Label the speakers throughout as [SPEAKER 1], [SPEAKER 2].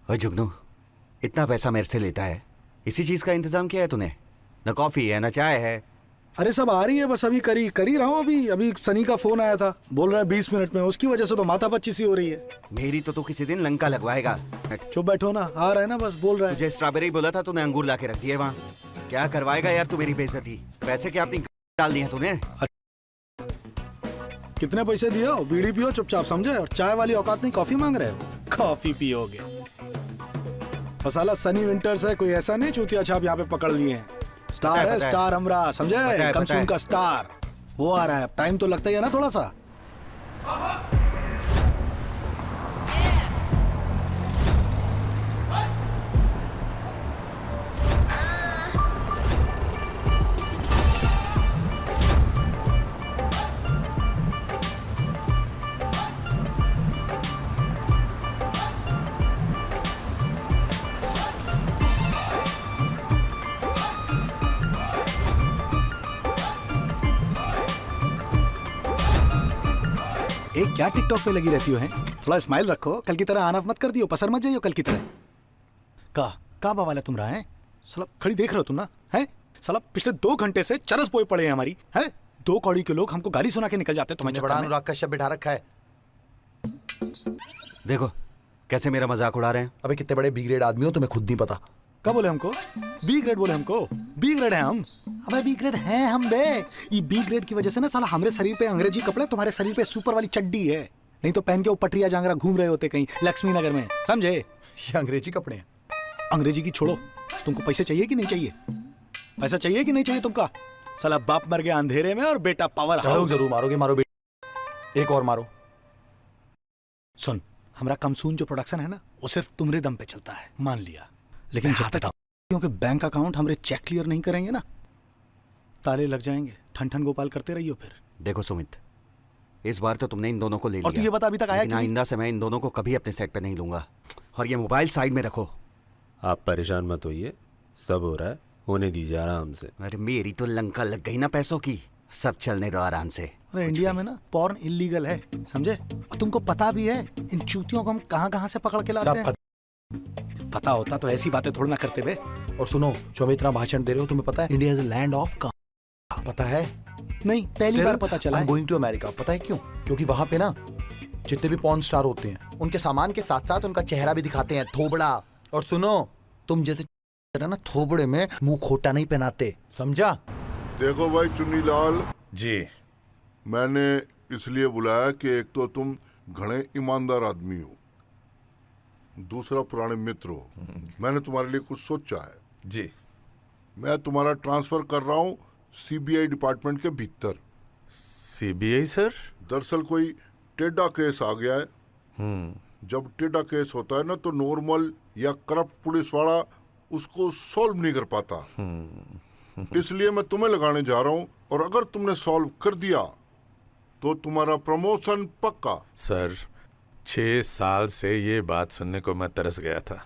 [SPEAKER 1] ओए जुगनू, इतना पैसा मेरे से लेता है, इसी चीज का इंतजाम किया है तूने? न कॉफी है न चाय है।
[SPEAKER 2] अरे सब आ रही है, बस अभी कर ही रहा हूँ। अभी सनी का फोन आया था, बोल रहा है 20 मिनट में। उसकी वजह से तो माथा पच्ची सी हो रही है।
[SPEAKER 1] मेरी तो तू किसी दिन लंका लगवाएगा।
[SPEAKER 2] चुप बैठो ना, आ रहा है ना, बस बोल रहा है।
[SPEAKER 1] तुझे स्ट्रॉबेरी बोला था, तूने अंगूर ला के रख दिए वहाँ। क्या करवाएगा यार तू मेरी बेइज्जती? पैसे क्या अपनी डाल दिए तूने?
[SPEAKER 2] कितने पैसे दिए हो? बीड़ी पियो चुपचाप, समझे? और चाय वाली औकात नहीं, कॉफी मांग रहे हो? कॉफी पियोगे? और साला सनी विंटर्स है, कोई ऐसा नहीं चूतिया छाप यहाँ पे पकड़ लिए हैं। स्टार है, स्टार हमरा, समझे? कमसून का स्टार वो आ रहा है। टाइम तो लगता ही है ना थोड़ा सा। एक क्या टिकटॉक पे लगी रहती हो हैं? थोड़ा स्माइल रखो, कल की तरह आना मत कर दियो, पसर मत जाइयो कल की तरह। का वाला तुम रहा है? साला खड़ी देख रहे हो तुम ना? है साला पिछले 2 घंटे से चरस बोए पड़े हैं हमारी। है 2 कौड़ी के लोग हमको गाली सुना के निकल जाते। तुम्हें
[SPEAKER 3] बड़ा अनुराग कश्यप बिठा रखा है।
[SPEAKER 1] देखो कैसे मेरा मजाक उड़ा रहे हैं।
[SPEAKER 3] अबे कितने बड़े बी ग्रेड आदमी हो, तुम्हें खुद नहीं पता।
[SPEAKER 2] क्या बोले हमको? बी ग्रेड बोले हमको? बी ग्रेड है हम? अबे बी ग्रेड हैं हम बे। ये बी ग्रेड की वजह से ना साला हमारे शरीर पे अंग्रेजी कपड़े, तुम्हारे शरीर पे सुपर वाली चड्डी है। नहीं तो पहन के वो पटरिया जांगरा घूम रहे होते कहीं लक्ष्मी नगर में, समझे?
[SPEAKER 3] ये अंग्रेजी कपड़े हैं।
[SPEAKER 2] अंग्रेजी की छोड़ो, तुमको पैसे चाहिए कि नहीं चाहिए? पैसा चाहिए कि नहीं चाहिए तुमका? साला बाप मर गया अंधेरे में और बेटा पावर हाउस।
[SPEAKER 3] जरूर मारोगे, मारो बेटा, एक और मारो।
[SPEAKER 2] सुन, हमारा कमसून जो प्रोडक्शन है ना, वो सिर्फ तुम्हारे दम पे चलता है, मान लिया। लेकिन जब तक क्योंकि बैंक अकाउंट हमारे चेक क्लियर नहीं करेंगे ना, ताले लग जाएंगे। ठन ठन गोपाल करते रहियो फिर।
[SPEAKER 1] देखो सुमित, इस बार तो तुमने इन दोनों को ले लिया।
[SPEAKER 2] और तू ये बता अभी तक आया कि नहीं?
[SPEAKER 1] आइंदा से मैं इन दोनों को कभी अपने सेट पे नहीं लूंगा। और ये मोबाइल साइड में रखो।
[SPEAKER 4] आप परेशान मत होइए, सब हो रहा है, होने दीजिए आराम से।
[SPEAKER 1] अरे मेरी तो लंका लग गई ना पैसों की, सब चलने दो आराम से।
[SPEAKER 2] अरे इंडिया में ना पॉर्न इलीगल है, समझे? और तुमको पता भी है इन चूतियों को हम कहाँ से पकड़ के लाते हैं। पता होता तो ऐसी बातें थोड़ी ना करते बे।
[SPEAKER 3] और सुनो, जो हमें इतना भाषण दे रहे हो, तुम्हें पता है इंडिया इज लैंड ऑफ का? पता है?
[SPEAKER 2] नहीं, पहली बार पता चला।
[SPEAKER 3] Going to America. पता है क्यों? क्योंकि वहां पे ना जितने भी पॉर्न स्टार होते हैं, उनके सामान के साथ साथ उनका चेहरा भी दिखाते हैं, थोबड़ा। और सुनो, तुम जैसे ना थोबड़े में मुंह खोटा नहीं पहनाते, समझा?
[SPEAKER 5] देखो भाई चुन्नी लाल
[SPEAKER 4] जी,
[SPEAKER 5] मैंने इसलिए बुलाया कि एक तो तुम घने ईमानदार आदमी हो, दूसरा पुराने मित्र हो। मैंने तुम्हारे लिए कुछ सोचा है।
[SPEAKER 4] जी।
[SPEAKER 5] मैं तुम्हारा ट्रांसफर कर रहा हूँ सीबीआई डिपार्टमेंट के भीतर।
[SPEAKER 4] CBI sir?
[SPEAKER 5] दरअसल कोई टेढ़ा केस आ गया है। जब टेढ़ा केस होता है ना, तो नॉर्मल या करप्ट पुलिस वाला उसको सॉल्व नहीं कर पाता। इसलिए मैं तुम्हें लगाने जा रहा हूँ, और अगर तुमने सॉल्व कर दिया तो तुम्हारा प्रमोशन पक्का।
[SPEAKER 4] सर, 6 साल से ये बात सुनने को मैं तरस गया था।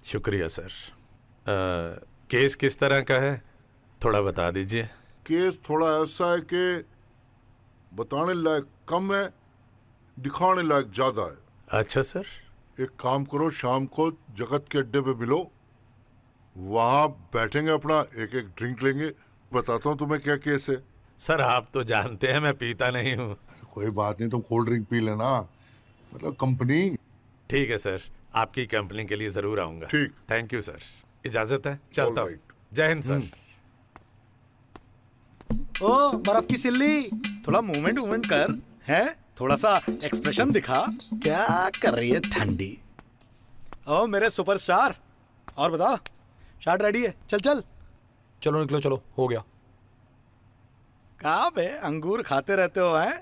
[SPEAKER 4] शुक्रिया सर। केस किस तरह का है, थोड़ा बता दीजिए।
[SPEAKER 5] केस थोड़ा ऐसा है कि बताने लायक कम है, दिखाने लायक ज्यादा है।
[SPEAKER 4] अच्छा सर।
[SPEAKER 5] एक काम करो, शाम को जगत के अड्डे पे मिलो, वहां बैठेंगे, अपना एक एक ड्रिंक लेंगे, बताता हूँ तुम्हें क्या केस है।
[SPEAKER 4] सर आप तो जानते हैं मैं पीता नहीं हूँ।
[SPEAKER 5] कोई बात नहीं, तुम कोल्ड ड्रिंक पी लेना, मतलब कंपनी।
[SPEAKER 4] ठीक है सर, आपकी कंपनी के लिए जरूर आऊंगा।
[SPEAKER 5] ठीक।
[SPEAKER 4] थैंक यू सर, इजाजत है, चलता हूँ। जय हिंद सर।
[SPEAKER 2] ओ बर्फ की सिल्ली, थोड़ा मूवमेंट कर, है थोड़ा सा एक्सप्रेशन दिखा। क्या कर रही है ठंडी? ओ मेरे सुपरस्टार, और बता, शार्ट रेडी है? चल चल
[SPEAKER 3] चलो निकलो, चलो, हो गया।
[SPEAKER 2] कहाँ पे अंगूर खाते रहते हो हैं?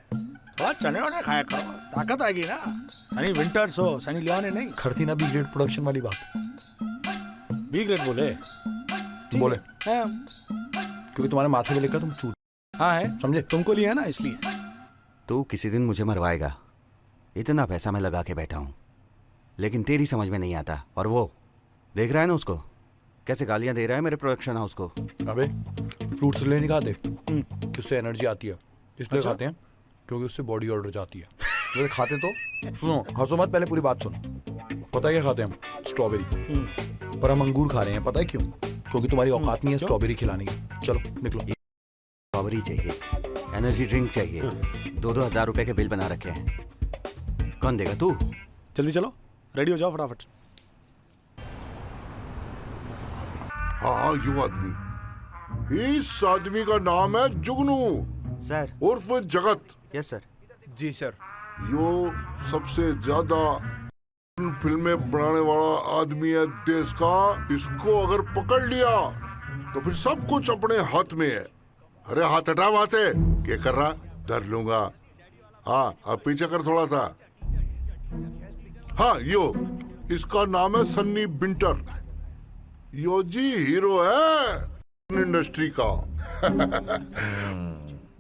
[SPEAKER 2] थोड़ा चने वने खाया करो, ताकत आएगी ना। सनी विंटर्स हो, सनी लियोनी नहीं।
[SPEAKER 3] खड़ती ना बी ग्रेड प्रोडक्शन वाली बात।
[SPEAKER 2] बी ग्रेड बोले?
[SPEAKER 3] बोले
[SPEAKER 2] है,
[SPEAKER 3] क्योंकि तुम्हारे माथे में लिखा तुम चूत।
[SPEAKER 2] हाँ है,
[SPEAKER 3] समझे?
[SPEAKER 2] तुमको लिया ना इसलिए।
[SPEAKER 1] तू किसी दिन मुझे मरवाएगा, इतना पैसा मैं लगा के बैठा हूँ, लेकिन तेरी समझ में नहीं आता। और वो देख रहा है ना उसको, कैसे गालियां दे रहा है मेरे प्रोडक्शन हाउस को।
[SPEAKER 3] अबे फ्रूट्स ले नहीं खाते कि उससे एनर्जी आती है, इसलिए
[SPEAKER 2] अच्छा?
[SPEAKER 3] खाते हैं क्योंकि उससे बॉडी ऑर्डर जाती है। जैसे खाते तो सुनो, हंसो मत, पहले पूरी बात सुनो। पता है क्या खाते हैं हम? स्ट्रॉबेरी। पर हम अंगूर खा रहे हैं, पता है क्यों? क्योंकि तुम्हारी औकात नहीं है स्ट्रॉबेरी खिलाने की। चलो निकलो।
[SPEAKER 1] स्ट्रॉबेरी चाहिए, एनर्जी ड्रिंक चाहिए, 2-2 हज़ार रुपए के बिल बना रखे हैं। कौन देगा? तू।
[SPEAKER 2] जल्दी चलो, रेडी हो जाओ फटाफट।
[SPEAKER 5] हाँ, यू आदमी, इस आदमी का नाम है जुगनू
[SPEAKER 1] सर।
[SPEAKER 5] उर्फ जगत।
[SPEAKER 1] Yes sir.
[SPEAKER 2] जी सर।
[SPEAKER 5] यो सबसे ज्यादा फिल्में बनाने वाला आदमी है देश का। इसको अगर पकड़ लिया तो फिर सब कुछ अपने हाथ में है। अरे हाथ हटा वहां से, क्या कर रहा? डर लूंगा। हाँ, अब पीछे कर थोड़ा सा। हाँ, यो इसका नाम है सन्नी बिंटर। यो जी हीरो है इंडस्ट्री का।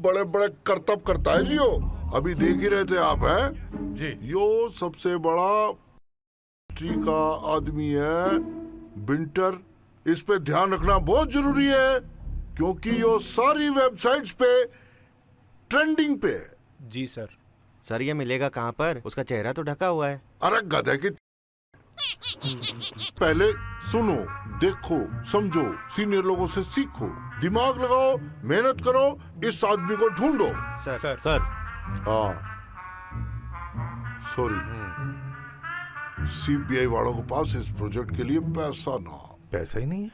[SPEAKER 5] बड़े बड़े करतब करता है जियो। अभी देख ही रहे थे आप, हैं
[SPEAKER 4] जी।
[SPEAKER 5] यो सबसे बड़ा इंडस्ट्री का आदमी है बिंटर। इस पे ध्यान रखना बहुत जरूरी है क्योंकि यो सारी वेबसाइट्स पे ट्रेंडिंग पे है।
[SPEAKER 2] जी सर।
[SPEAKER 1] सर ये मिलेगा कहाँ पर? उसका चेहरा तो ढका हुआ है।
[SPEAKER 5] अरे गधे की पहले सुनो, देखो, समझो, सीनियर लोगों से सीखो, दिमाग लगाओ, मेहनत करो, इस आदमी को ढूंढो।
[SPEAKER 1] सर।
[SPEAKER 2] सर।
[SPEAKER 5] हाँ, सॉरी, सीबीआई वालों के पास इस प्रोजेक्ट के लिए पैसा ना।
[SPEAKER 4] पैसा ही नहीं है।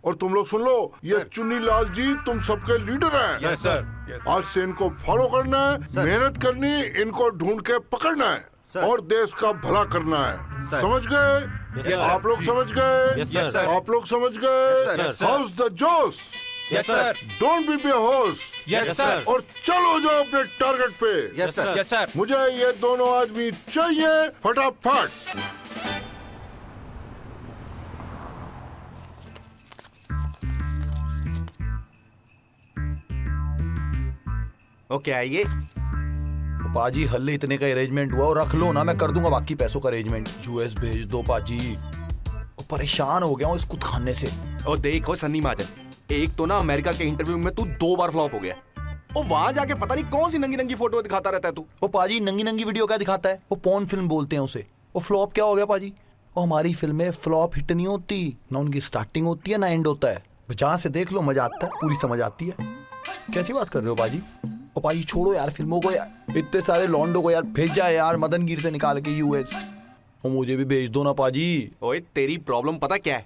[SPEAKER 5] और तुम लोग सुन लो, ये चुन्नी लाल जी तुम सबके लीडर हैं।
[SPEAKER 2] Yes sir.
[SPEAKER 5] आज से इनको फॉलो करना है, मेहनत करनी, इनको ढूंढ के पकड़ना है और देश का भला करना है। समझ गए? आप लोग समझ गए? आप लोग समझ गए? हाउस द जोश।
[SPEAKER 2] Yes sir.
[SPEAKER 5] डोंट बी बेहोश।
[SPEAKER 2] Yes sir.
[SPEAKER 5] और चलो जाओ अपने टारगेट पे।
[SPEAKER 1] Yes sir.
[SPEAKER 2] Yes sir.
[SPEAKER 5] मुझे ये दोनों आदमी चाहिए फटाफट।
[SPEAKER 1] ओके आइए।
[SPEAKER 3] पाजी हल्ले इतने का अरेंजमेंट हुआ और रख लो ना, मैं कर दूंगा बाकी पैसों का अरेंजमेंट। यूएस भेज दो पाजी, परेशान हो गया हूँ इस कुछ खाने से।
[SPEAKER 6] और देखो सन्नी महाजन, एक तो ना अमेरिका के इंटरव्यू में तू 2 बार फ्लॉप हो गया। और वहां जाके पता नहीं कौन सी नंगी नंगी फोटो दिखाता रहता है तू।
[SPEAKER 3] वो पाजी नंगी नंगी वीडियो क्या दिखाता है? वो पॉर्न फिल्म बोलते हैं उसे। वो फ्लॉप क्या हो गया पाजी? वो हमारी फिल्म में फ्लॉप हिट नहीं होती, ना उनकी स्टार्टिंग होती है ना एंड होता है। जहाँ से देख लो मजा आता है, पूरी समझ आती है। कैसी बात कर रहे हो पाजी? ओ पाजी छोड़ो यार फिल्मों को यार, इतने सारे लॉन्डो को यार भेजा है यार मदनगीर से निकाल के यूएस। और मुझे भी भेज दो ना पाजी।
[SPEAKER 6] ओए तेरी प्रॉब्लम पता क्या है?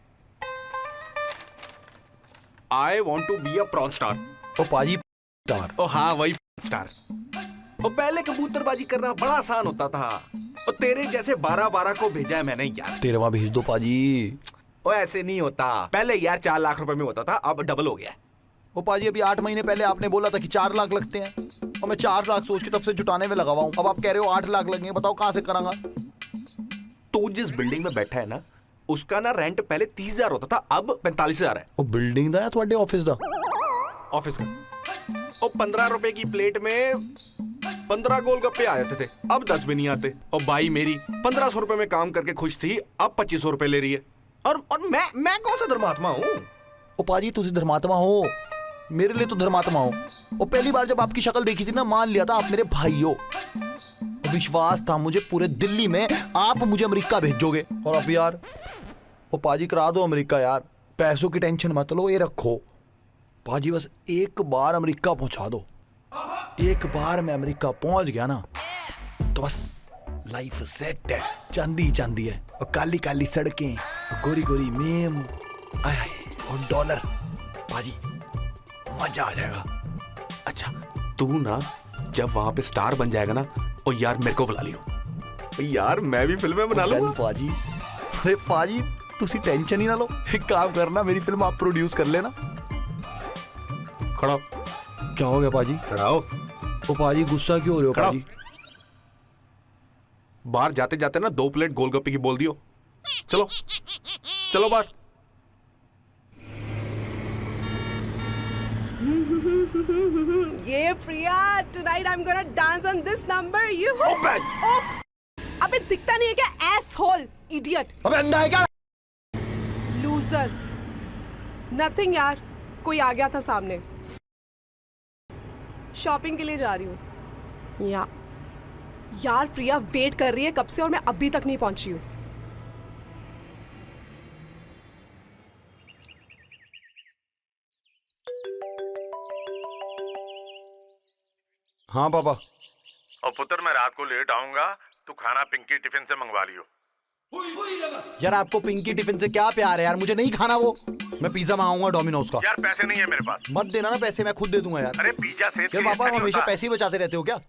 [SPEAKER 6] I want to be a porn star.
[SPEAKER 3] ओ पाजी स्टार।
[SPEAKER 6] ओ हाँ वही स्टार। और पहले कबूतरबाजी करना बड़ा आसान होता था, और तेरे जैसे 12-12 को भेजा है मैंने यार।
[SPEAKER 3] तेरे वहां भेज दो पाजी।
[SPEAKER 6] ओ ऐसे नहीं होता, पहले यार 4 लाख रुपए में होता था, अब डबल हो गया।
[SPEAKER 3] ओ पाजी अभी 8 महीने पहले आपने बोला था कि 4 लाख लगते हैं, और मैं 4 लाख सोच के तब से जुटाने में लगा हुआ हूं। अब आप कह रहे हो 8 लाख लगेंगे, बताओ कहां से करांगा?
[SPEAKER 6] तू जिस बिल्डिंग में बैठा है ना, उसका ना रेंट पहले 30,000 होता था, अब 45,000 है।
[SPEAKER 3] ओ बिल्डिंग दा या ਤੁਹਾਡੇ ऑफिस दा?
[SPEAKER 6] ऑफिस का। और 15 रुपए की प्लेट में 15 गोलगप्पे आ जाते थे, अब 10 भी नहीं आते। और भाई मेरी 1500 रुपए में काम करके खुश थी, अब 2500 रुपए ले रही है। और मैं कौन सा धर्मात्मा हूँ?
[SPEAKER 3] ओ पाजी तुझे धर्मात्मा हो, मेरे लिए तो धर्मात्मा हो। और पहली बार जब आपकी शक्ल देखी थी ना, मान लिया था आप मेरे भाई हो। विश्वास था मुझे पूरे दिल्ली में आप मुझे अमेरिका भेजोगे। और अब यार वो पाजी करा दो अमेरिका यार, पैसों की टेंशन मत लो, ये रखो पाजी, बस एक बार अमेरिका पहुंचा दो। एक बार मैं अमेरिका पहुंच गया ना तो बस लाइफ सेट है। चांदी चांदी है और काली काली सड़कें, गोरी गोरी मेम, आय और डॉलर। पाजी मजा आ जाएगा।
[SPEAKER 6] अच्छा तू ना जब वहां पे स्टार बन जाएगा ना, और यार मेरे को बुला लियो यार, मैं भी फिल्में बना लूंगा।
[SPEAKER 3] पाजी अरे पाजी तुसी टेंशन ही ना लो, एक काम करना मेरी फिल्म आप प्रोड्यूस कर लेना।
[SPEAKER 6] खड़ा।
[SPEAKER 3] क्या हो गया पाजी?
[SPEAKER 6] खड़ा हो।
[SPEAKER 3] ओ पाजी गुस्सा क्यों हो रहे हो पाजी?
[SPEAKER 6] बाहर जाते जाते ना 2 प्लेट गोलगप्पे की बोल दियो। चलो चलो बाहर।
[SPEAKER 7] Yeah, Priya, tonight I'm gonna dance on this number. You. Off. अबे दिखता नहीं है क्या? Asshole, idiot.
[SPEAKER 3] अबे अंधा है क्या?
[SPEAKER 7] Loser. Nothing यार, कोई आ गया था सामने। शॉपिंग के लिए जा रही हूँ। यार प्रिया वेट कर रही है कब से और मैं अभी तक नहीं पहुंची हूँ।
[SPEAKER 2] हाँ पापा।
[SPEAKER 4] और पुत्र मैं रात को लेट आऊंगा, तू खाना पिंकी टिफिन से मंगवा लियो।
[SPEAKER 3] यार आपको पिंकी टिफिन से क्या प्यार है यार, मुझे नहीं खाना वो। मैं पिज्जा मंगाऊंगा डोमिनोज का।
[SPEAKER 4] यार पैसे नहीं है मेरे पास।
[SPEAKER 3] मत देना ना पैसे, मैं खुद दे दूंगा यार।
[SPEAKER 4] अरे पिज्जा से
[SPEAKER 3] यार पापा आप हमेशा पैसे ही बचाते रहते हो क्या?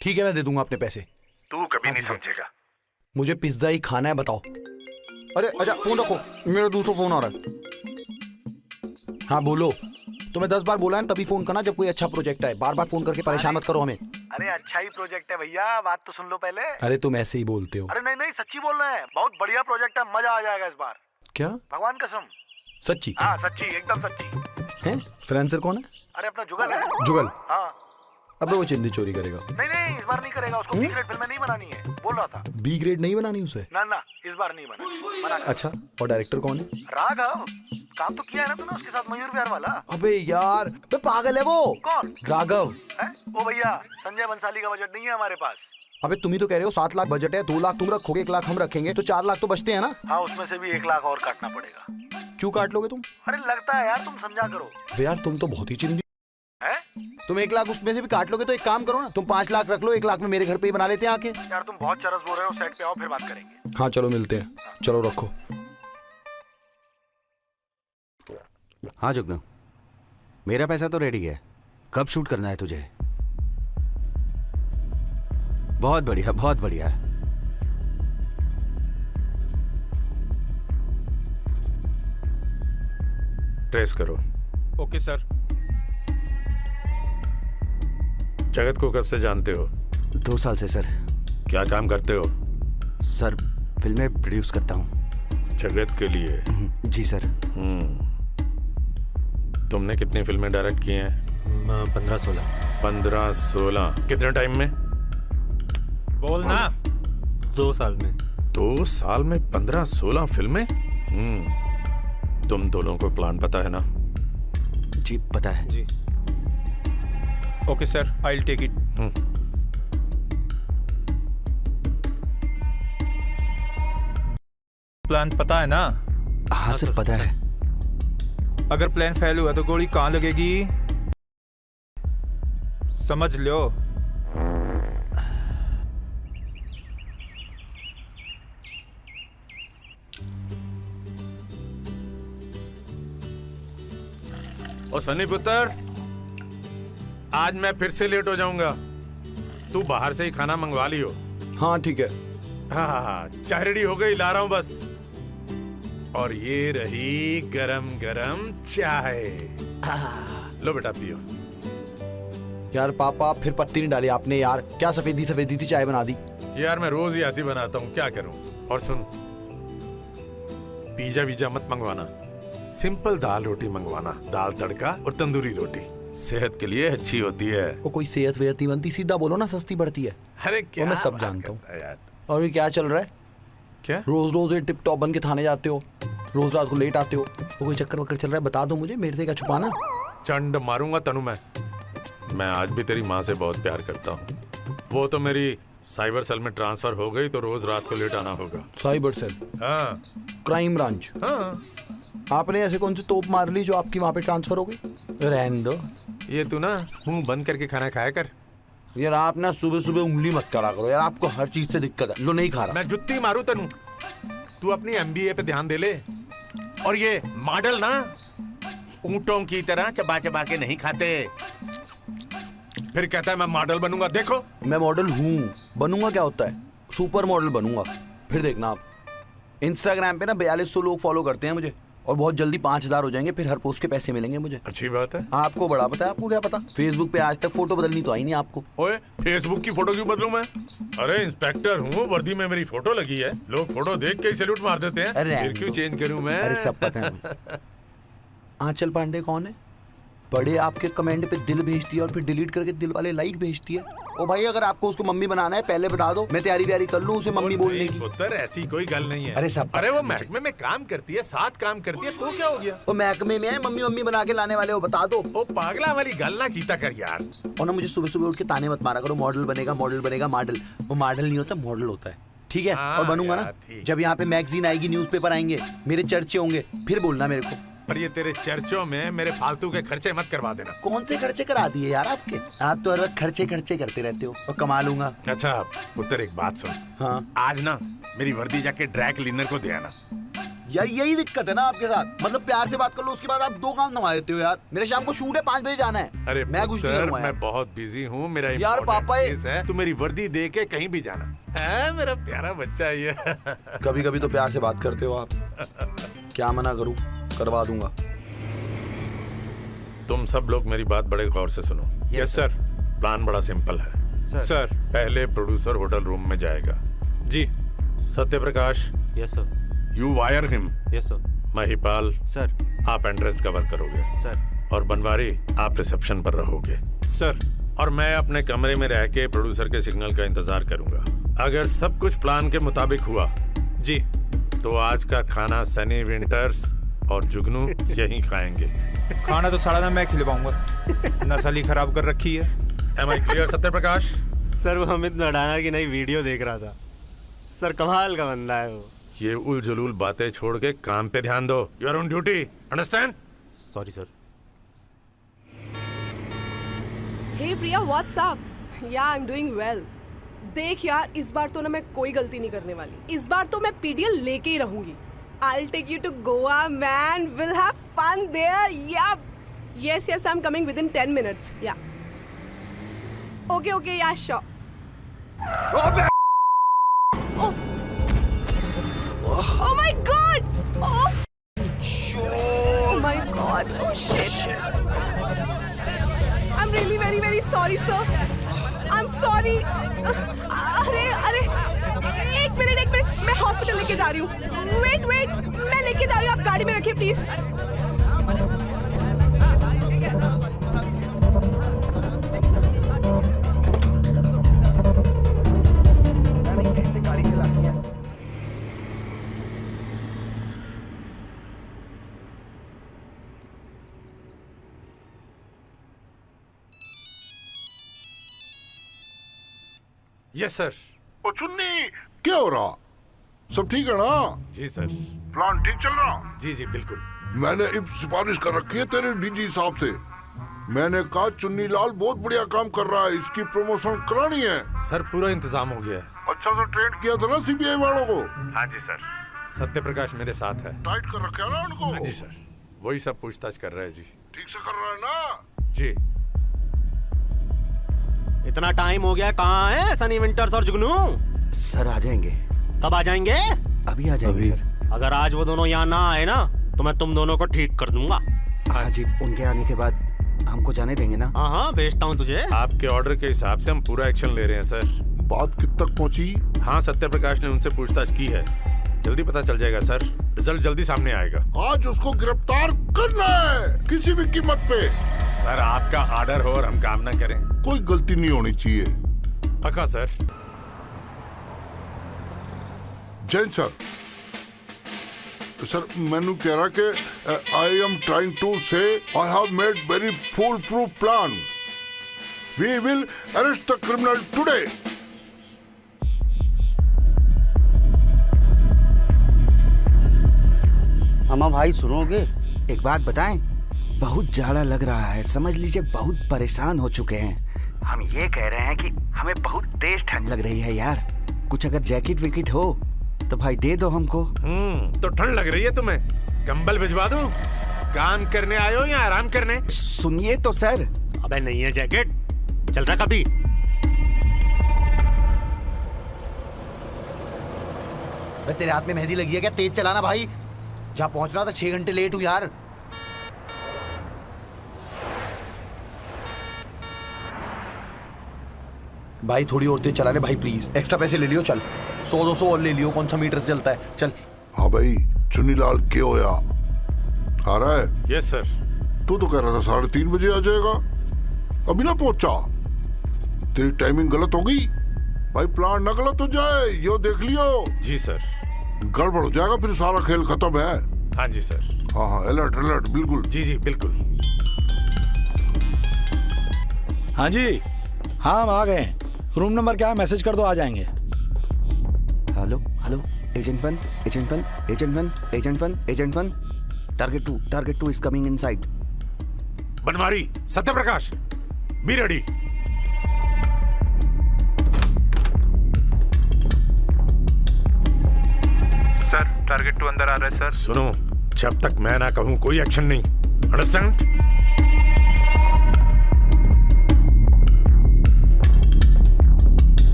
[SPEAKER 3] ठीक है मैं दे दूंगा अपने पैसे।
[SPEAKER 4] तू कभी नहीं समझेगा।
[SPEAKER 3] मुझे पिज्जा ही खाना है, बताओ। अरे अच्छा फोन रखो, मेरा दूसरा फोन आ रहा है। हाँ बोलो। तुम्हें 10 बार बोला है तभी फोन करना जब कोई अच्छा प्रोजेक्ट है। बार बार फोन करके परेशान मत करो हमें।
[SPEAKER 8] अरे अच्छा ही प्रोजेक्ट है भैया, बात तो सुन लो पहले।
[SPEAKER 3] अरे तुम ऐसे ही बोलते हो।
[SPEAKER 8] अरे नहीं नहीं सच्ची बोल रहे हैं, बहुत बढ़िया प्रोजेक्ट है, मजा आ जाएगा इस बार।
[SPEAKER 3] क्या?
[SPEAKER 8] भगवान कसम।
[SPEAKER 3] सच्ची?
[SPEAKER 8] हाँ सच्ची, एकदम सच्ची।
[SPEAKER 3] हैं? फ्रीलांसर कौन है?
[SPEAKER 8] अरे अपना जुगल है।
[SPEAKER 3] जुगल?
[SPEAKER 8] हाँ।
[SPEAKER 3] अब वो चिंदी चोरी करेगा।
[SPEAKER 8] नहीं नहीं इस बार नहीं करेगा, उसको बी ग्रेड फिल्में नहीं बनानी है, बोल रहा था।
[SPEAKER 3] बी ग्रेड नहीं बनानी उसे?
[SPEAKER 8] ना ना इस बार नहीं बना।
[SPEAKER 3] अच्छा और डायरेक्टर कौन है?
[SPEAKER 8] राघव। काम तो किया है ना तूने उसके साथ, मयूर प्यार वाला।
[SPEAKER 3] अबे यार बे पागल है वो।
[SPEAKER 8] कौन?
[SPEAKER 3] राघव।
[SPEAKER 8] है? ओ भैया संजय बंसाली का बजट नहीं है हमारे पास।
[SPEAKER 3] अबे तुम ही तो कह रहे हो 7 लाख बजट है, 2 लाख तुम रखोगे, 1 लाख हम रखेंगे, तो 4 लाख तो बचते हैं ना?
[SPEAKER 8] हाँ उसमें से भी 1 लाख और काटना पड़ेगा।
[SPEAKER 3] क्यों काट लोगे तुम?
[SPEAKER 8] अरे लगता है यार, तुम समझा करो।
[SPEAKER 3] अबे यार तुम तो बहुत ही चिंदी
[SPEAKER 8] है।
[SPEAKER 3] तुम 1 लाख उसमें से भी काट लोगे तो एक काम करो ना, तुम 5 लाख रख लो, 1 लाख में मेरे घर पे ही बना लेते हैं आके।
[SPEAKER 8] यार तुम बहुत चरस बोल रहे हो, सेट पे आओ फिर बात करेंगे।
[SPEAKER 3] हाँ चलो मिलते हैं, चलो रखो।
[SPEAKER 1] हाँ जुगनू, मेरा पैसा तो रेडी है। कब शूट करना है तुझे? बहुत बढ़िया बहुत बढ़िया।
[SPEAKER 4] ट्रेस करो।
[SPEAKER 6] Okay sir.
[SPEAKER 4] जगत को कब से जानते हो?
[SPEAKER 1] 2 साल से सर।
[SPEAKER 4] क्या काम करते हो?
[SPEAKER 1] सर फिल्में प्रोड्यूस करता हूँ।
[SPEAKER 4] जगत के लिए?
[SPEAKER 1] जी सर।
[SPEAKER 4] तुमने कितनी फिल्में डायरेक्ट की हैं?
[SPEAKER 6] 15-16।
[SPEAKER 4] 15-16 कितने टाइम में?
[SPEAKER 6] बोलना। 2 साल में।
[SPEAKER 4] 2 साल में 15-16 फिल्में? तुम दोनों को प्लान पता है ना?
[SPEAKER 1] जी पता है।
[SPEAKER 6] जी। Okay sir, I will take it. Plan पता है ना?
[SPEAKER 1] हाँ सर पता है।
[SPEAKER 6] अगर प्लान फेल हुआ तो गोली कहाँ लगेगी समझ लो।
[SPEAKER 4] ओ सनी पुत्र, आज मैं फिर से लेट हो जाऊंगा। तू बाहर से ही खाना मंगवा लियो।
[SPEAKER 3] हाँ ठीक है।
[SPEAKER 4] हाँ चाय रेडी हो गई, ला रहा हूं बस। और ये रही गरम गरम चाय। लो बेटा पियो।
[SPEAKER 3] यार पापा फिर पत्ती नहीं डाली आपने यार, क्या सफेदी सफेदी सी चाय बना दी।
[SPEAKER 4] यार मैं रोज ही ऐसी बनाता हूँ, क्या करूँ। और सुन, पिज्जा वीजा मत मंगवाना, सिंपल दाल रोटी मंगवाना। दाल तड़का और तंदूरी रोटी सेहत के लिए अच्छी होती है।
[SPEAKER 3] वो कोई सेहत वेहत नहीं बनती, सीधा बोलो ना सस्ती पड़ती है।
[SPEAKER 4] अरे क्या
[SPEAKER 3] मैं सब जानता हूँ। और ये क्या चल रहा है?
[SPEAKER 4] क्या
[SPEAKER 3] रोज रोज ये टिप टॉप बन के थाने जाते हो, रोज रात को लेट आते हो, वो कोई चक्कर वक्कर चल रहा है? बता दो मुझे, मेरे से क्या छुपाना।
[SPEAKER 4] चंड मारूंगा तनु मैं आज भी तेरी माँ से बहुत प्यार करता हूँ। वो तो मेरी साइबर सेल में ट्रांसफर हो गई तो रोज रात को लेट आना होगा।
[SPEAKER 3] Cyber cell?
[SPEAKER 4] हाँ
[SPEAKER 3] क्राइम ब्रांच?
[SPEAKER 4] हाँ।
[SPEAKER 3] आपने ऐसे कौन सी तोप मार ली जो आपकी वहां पे ट्रांसफर हो गई? रहने दो।
[SPEAKER 4] ये तू ना मुंह बंद करके खाना खाया कर।
[SPEAKER 3] यार आप ना सुबह सुबह उंगली मत करा करो यार, आपको हर चीज से दिक्कत है। लो नहीं खा रहा।
[SPEAKER 4] मैं जुत्ती मारू तनु, तू अपनी MBA पे ध्यान दे ले। और ये मॉडल ना ऊंटों की तरह चबा चबा के नहीं खाते। फिर कहता है मैं मॉडल बनूंगा। देखो
[SPEAKER 3] मैं मॉडल हूँ, बनूंगा क्या होता है? सुपर मॉडल बनूंगा। फिर देखना आप, इंस्टाग्राम पे ना 4200 लोग फॉलो करते हैं मुझे, और बहुत जल्दी 5000 हो जाएंगे, फिर हर पोस्ट के पैसे मिलेंगे मुझे।
[SPEAKER 4] अच्छी बात है।
[SPEAKER 3] आपको बड़ा पता है, आपको क्या पता? फेसबुक पे आज तक फोटो बदलनी तो आई नहीं आपको।
[SPEAKER 4] ओए फेसबुक की फोटो क्यों बदलूं मैं? अरे इंस्पेक्टर हूँ, वर्दी में मेरी फोटो लगी है, लोग फोटो देख के ही सैल्यूट मार देते हैं। फिर क्यों चेंज करूं मैं?
[SPEAKER 3] अरे सब पता है। आंचल पांडे कौन है? बड़े आपके कमेंट पे दिल भेजती है और फिर डिलीट करके दिल वाले लाइक भेजती है। ओ भाई अगर आपको उसको मम्मी बनाना है पहले बता दो, मैं तैयारी व्यारी कर लूं उसे मम्मी बोलने की।
[SPEAKER 4] पुत्र ऐसी कोई गल नहीं है।
[SPEAKER 3] अरे सब
[SPEAKER 4] अरे वो महकमे में काम करती है, साथ काम करती है, तो क्या हो गया?
[SPEAKER 3] वो महकमे में है, मम्मी मम्मी बना के लाने वाले हो, बता दो।
[SPEAKER 4] ओ पागला वाली गल ना कीता कर यार।
[SPEAKER 3] और ना मुझे सुबह सुबह उठ के ताने मत मारा करो, मॉडल बनेगा मॉडल बनेगा। मॉडल वो मॉडल नहीं होता, मॉडल होता है, ठीक है? और बनूंगा ना, जब यहाँ पे मैगजीन आएगी, न्यूज़पेपर आएंगे, मेरे चर्चे होंगे, फिर बोलना मेरे को।
[SPEAKER 4] पर ये तेरे चर्चों में मेरे फालतू के खर्चे मत करवा देना।
[SPEAKER 3] कौन से खर्चे करा दिए यार आपके? आप तो हर वक्त खर्चे खर्चे करते रहते हो और कमा लूंगा।
[SPEAKER 4] अच्छा पुत्र एक बात सुन।
[SPEAKER 3] हाँ
[SPEAKER 4] आज ना मेरी वर्दी जाके ड्राई क्लीनर को दे आना।
[SPEAKER 3] यार यही दिक्कत है ना आपके साथ, मतलब प्यार से बात कर लो उसके बाद आप दो काम नवा देते हो यार। मेरे शाम को शूट है, 5 बजे जाना है।
[SPEAKER 4] अरे
[SPEAKER 3] मैं कुछ नहीं
[SPEAKER 4] पुत्र,
[SPEAKER 3] करूंगा यार।
[SPEAKER 4] मैं बहुत बिजी हूँ, मेरा
[SPEAKER 3] यार पापा ये
[SPEAKER 4] है, तू मेरी वर्दी दे के कहीं भी जाना है। मेरा प्यारा बच्चा ये।
[SPEAKER 3] कभी कभी तो प्यार से बात करते हो आप। क्या मना करूं, करवा दूंगा।
[SPEAKER 4] तुम सब लोग मेरी बात बड़े गौर से सुनो।
[SPEAKER 6] Yes sir.
[SPEAKER 4] प्लान बड़ा सिंपल है
[SPEAKER 6] सर।
[SPEAKER 4] पहले प्रोड्यूसर होटल रूम में जाएगा।
[SPEAKER 6] जी।
[SPEAKER 4] Satyaprakash.
[SPEAKER 6] Yes sir.
[SPEAKER 4] You wire him.
[SPEAKER 6] Yes sir.
[SPEAKER 1] Sir.
[SPEAKER 4] Mahipal आप एंट्रेंस कवर करोगे
[SPEAKER 1] सर।
[SPEAKER 4] और बनवारी आप रिसेप्शन पर रहोगे
[SPEAKER 6] सर।
[SPEAKER 4] और मैं अपने कमरे में रह के प्रोड्यूसर के सिग्नल का इंतजार करूंगा। अगर सब कुछ प्लान के मुताबिक हुआ
[SPEAKER 6] जी
[SPEAKER 4] तो आज का खाना सनी विंटर्स और जुगनू यहीं खाएंगे।
[SPEAKER 9] खाना तो सारा दिन मैं खिलवाऊंगा, नस्ल ही खराब कर रखी है।
[SPEAKER 4] Am I clear, Satyaprakash?
[SPEAKER 6] Sir वो अमित नडाना की नई वीडियो देख रहा था सर, कमाल का बंदा है वो।
[SPEAKER 4] ये उल जुलूल बातें छोड़ के काम पे ध्यान दो। You are on duty, understand?
[SPEAKER 6] Sorry sir.
[SPEAKER 7] Hey Priya, what's up? Yeah I am doing well. देख यार, इस बार तो ना मैं कोई गलती नहीं करने वाली। इस बार तो मैं पीडीएल लेके ही रहूंगी। I'll take you to Goa, man. We'll have fun there. Yeah. Yes, I'm coming within 10 minutes. Yeah. Okay, yeah, sure. Oh. Oh my God! Oh. Oh my God! Oh shit! I'm really very, very sorry, sir. I'm sorry. अरे एक minute मैं hospital लेके जा रही हूँ। Wait मैं लेके जा रही हूँ, आप गाड़ी में रखिए प्लीज।
[SPEAKER 3] कैसे गाड़ी चलाती है?
[SPEAKER 4] Yes sir.
[SPEAKER 5] ओ चुन्नी, क्या हो रहा? सब ठीक है ना?
[SPEAKER 4] जी सर।
[SPEAKER 5] प्लान ठीक चल रहा?
[SPEAKER 4] जी जी बिल्कुल।
[SPEAKER 5] मैंने एक सिफारिश कर रखी है तेरे डीजी साहब से। मैंने कहा चुन्नी लाल बहुत बढ़िया काम कर रहा है, इसकी प्रमोशन करानी है।
[SPEAKER 4] सर पूरा इंतजाम हो गया है।
[SPEAKER 5] अच्छा से ट्रेन किया था ना सीबीआई वालों को?
[SPEAKER 4] हाँ जी सर। सत्यप्रकाश मेरे साथ है।
[SPEAKER 5] टाइट कर रखा है ना उनको?
[SPEAKER 4] हाँ जी सर, वही सब पूछताछ कर रहा है जी।
[SPEAKER 5] ठीक से कर रहा है ना?
[SPEAKER 4] जी।
[SPEAKER 6] इतना टाइम हो गया, कहाँ है सनी विंटर्स और जुगनू?
[SPEAKER 1] सर आ जाएंगे।
[SPEAKER 6] कब आ जाएंगे?
[SPEAKER 1] अभी आ जाएंगे सर।
[SPEAKER 6] अगर आज वो दोनों यहाँ ना आए ना तो मैं तुम दोनों को ठीक कर दूंगा।
[SPEAKER 1] हाँ जी, उनके आने के बाद हमको जाने देंगे ना?
[SPEAKER 6] हाँ भेजता हूँ तुझे।
[SPEAKER 4] आपके ऑर्डर के हिसाब से हम पूरा एक्शन ले रहे हैं सर।
[SPEAKER 5] बात कित तक पहुंची?
[SPEAKER 4] हाँ सत्यप्रकाश ने उनसे पूछताछ की है, जल्दी पता चल जाएगा सर। रिजल्ट जल्दी सामने आएगा।
[SPEAKER 5] आज उसको गिरफ्तार करना है किसी भी कीमत पे।
[SPEAKER 4] सर आपका ऑर्डर हो और हम काम ना करें?
[SPEAKER 5] कोई गलती नहीं होनी चाहिए।
[SPEAKER 4] पक्का सर।
[SPEAKER 5] जैन सर, सर मैनू कह रहा कि I am trying to say I have made very foolproof plan. We will arrest the criminal today.
[SPEAKER 10] अम्मा भाई सुनोगे?
[SPEAKER 1] एक बात बताएं, बहुत जाड़ा लग रहा है, समझ लीजिए बहुत परेशान हो चुके हैं। हम ये कह रहे हैं कि हमें बहुत तेज ठंड लग रही है यार। कुछ अगर जैकेट विकेट हो तो भाई दे दो हमको।
[SPEAKER 4] तो ठंड लग रही है तुम्हें, कंबल भिजवा दूं? काम करने आए हो या आराम करने?
[SPEAKER 1] सुनिए तो सर।
[SPEAKER 6] अबे नहीं है जैकेट, चल रहा कभी?
[SPEAKER 3] तेरे हाथ में मेहंदी लगी है क्या? तेज चलाना भाई। जहाँ पहुंच रहा था 6 घंटे लेट हूँ यार। भाई थोड़ी और तेज चलाने भाई प्लीज। एक्स्ट्रा पैसे ले लियो, चल 100-200 और ले लियो। कौन सा मीटर से चलता है, चल।
[SPEAKER 5] हाँ भाई, चुन्नीलाल क्या होया? आ रहा है?
[SPEAKER 4] Yes sir.
[SPEAKER 5] तू तो कह रहा था 3:30 बजे आ जाएगा, अभी ना पहुंचा। तेरी टाइमिंग गलत हो गई भाई। प्लान ना गलत हो जाए, यो देख लियो।
[SPEAKER 4] जी सर।
[SPEAKER 5] गड़बड़ हो जाएगा फिर सारा खेल खत्म है।
[SPEAKER 4] हाँ जी सर।
[SPEAKER 5] हाँ अलर्ट अलर्ट बिल्कुल।
[SPEAKER 4] जी जी बिल्कुल।
[SPEAKER 2] हाँ जी, हाँ हम आ गए। रूम नंबर क्या है, मैसेज कर दो, आ जाएंगे।
[SPEAKER 1] Hello hello, agent 1, agent 1, agent 1, agent 1, agent 1। Target two is coming inside.
[SPEAKER 4] Banwari, Satyaprakash, be ready.
[SPEAKER 9] Sir target 2 अंदर आ रहा है सर।
[SPEAKER 4] सुनो, जब तक मैं ना कहूं कोई एक्शन नहीं, understand?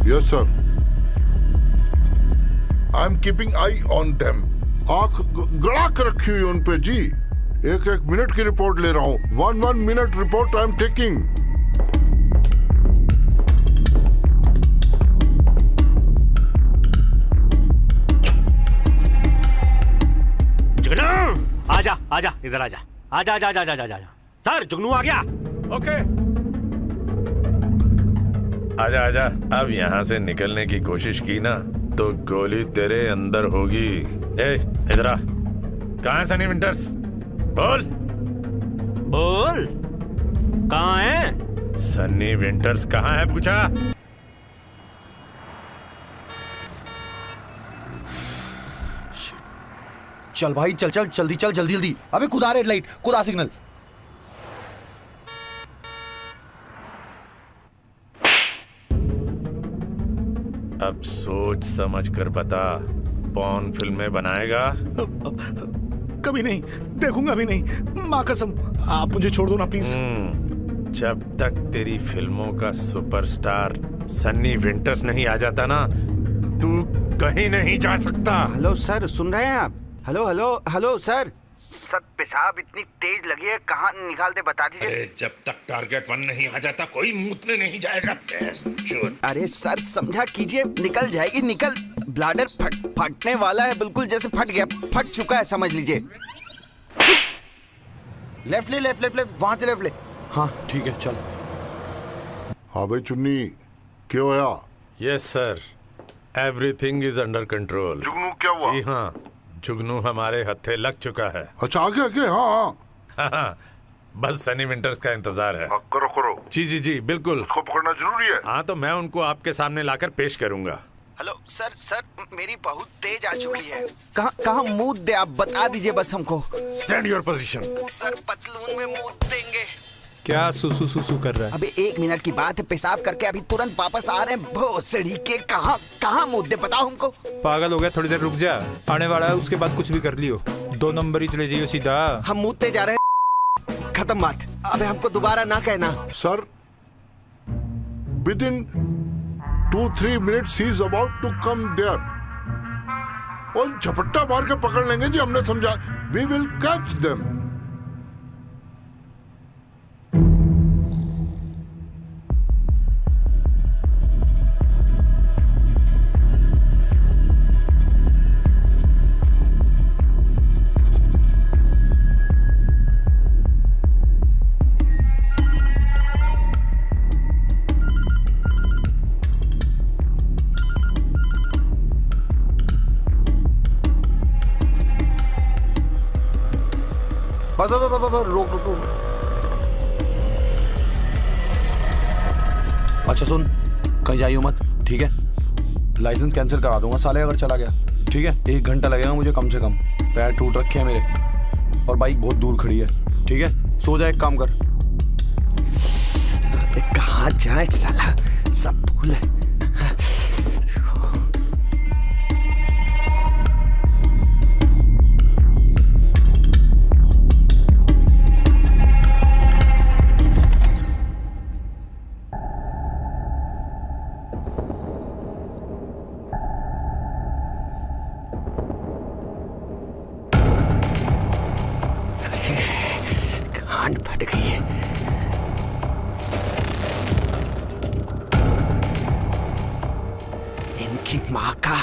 [SPEAKER 5] Yes sir, I am keeping I on them. आंख गड़ा कर रखी हुई उन पे जी। एक एक मिनट की रिपोर्ट ले रहा हूँ। 1 minute report I am taking.
[SPEAKER 10] आजा इधर आजा। आजा। सर जुगनू आ गया।
[SPEAKER 4] ओके, आजा। अब यहाँ से निकलने की कोशिश की ना तो गोली तेरे अंदर होगी। ए, इधर आ। कहाँ है सनी विंटर्स? बोल
[SPEAKER 10] कहाँ है?
[SPEAKER 4] सनी विंटर्स कहाँ है पूछा?
[SPEAKER 3] चल भाई, चल जल्दी। अबे खुदा रेड लाइट, खुदा सिग्नल।
[SPEAKER 4] अब सोच समझ कर बता, पॉर्न फिल्में बनाएगा?
[SPEAKER 2] कभी नहीं, देखूंगा भी नहीं, माँ कसम। आप मुझे छोड़ दो ना प्लीज।
[SPEAKER 4] जब तक तेरी फिल्मों का सुपरस्टार सन्नी विंटर्स नहीं आ जाता ना, तू कहीं नहीं जा सकता।
[SPEAKER 1] हेलो सर, सुन रहे हैं आप? हेलो सर पेशाब इतनी तेज लगी है, कहाँ निकाल दे बता दीजिए।
[SPEAKER 4] जब तक टारगेट 1 नहीं आ जाता कोई मूतने नहीं जाएगा।
[SPEAKER 1] अरे सर समझा कीजिए, निकल जाएगी, निकल। ब्लाडर फटने वाला है, बिल्कुल जैसे फट चुका है, समझ लीजिए।
[SPEAKER 3] लेफ्ट ले, वहां से लेफ्ट ले। हाँ ठीक है, चल।
[SPEAKER 5] हाँ भाई चुन्नी, क्या होया?
[SPEAKER 4] Yes sir, everything is under control.
[SPEAKER 5] जुगनू क्या हुआ?
[SPEAKER 4] जी हाँ, जुगनू हमारे हत्थे लग चुका है।
[SPEAKER 5] अच्छा आगे। हाँ।
[SPEAKER 4] बस सनी विंटर्स का इंतजार है।
[SPEAKER 5] करो।
[SPEAKER 4] जी बिल्कुल।
[SPEAKER 5] उसको पकड़ना जरूरी है।
[SPEAKER 4] हाँ, तो मैं उनको आपके सामने लाकर पेश करूंगा।
[SPEAKER 1] हेलो सर मेरी बहुत तेज आ चुकी है। कहाँ मुंह दे आप बता दीजिए बस हमको।
[SPEAKER 4] Stand your position.
[SPEAKER 1] सर पतलून में मुंह देंगे।
[SPEAKER 9] क्या सुसु कर रहा है?
[SPEAKER 1] अबे 1 मिनट की बात है, पेशाब करके अभी तुरंत वापस आ रहे हैं। भोसड़ी के कहाँ मुद्दे बताओ हमको।
[SPEAKER 9] पागल हो गया, थोड़ी देर रुक जा, आने वाला है, उसके बाद कुछ भी कर लियो। 2 नंबर ही चले जाइयो सीधा।
[SPEAKER 1] हम मुद्दे जा रहे हैं, खत्म बात। अबे हमको दोबारा ना कहना।
[SPEAKER 5] Sir within 2-3 minutes he is about to come there। और झपट्टा मार के पकड़ लेंगे जी, हमने समझा। We will catch them।
[SPEAKER 3] रोक। अच्छा सुन, कहीं जाइयो मत, ठीक है? लाइसेंस कैंसिल करा दूंगा साले अगर चला गया, ठीक है? 1 घंटा लगेगा मुझे कम से कम। पैर टूट रखे हैं मेरे और बाइक बहुत दूर खड़ी है, ठीक है? सो जा, एक काम कर।
[SPEAKER 1] कहाँ जाए साला, सब भूल है। फट गई है। इनकी माँ का।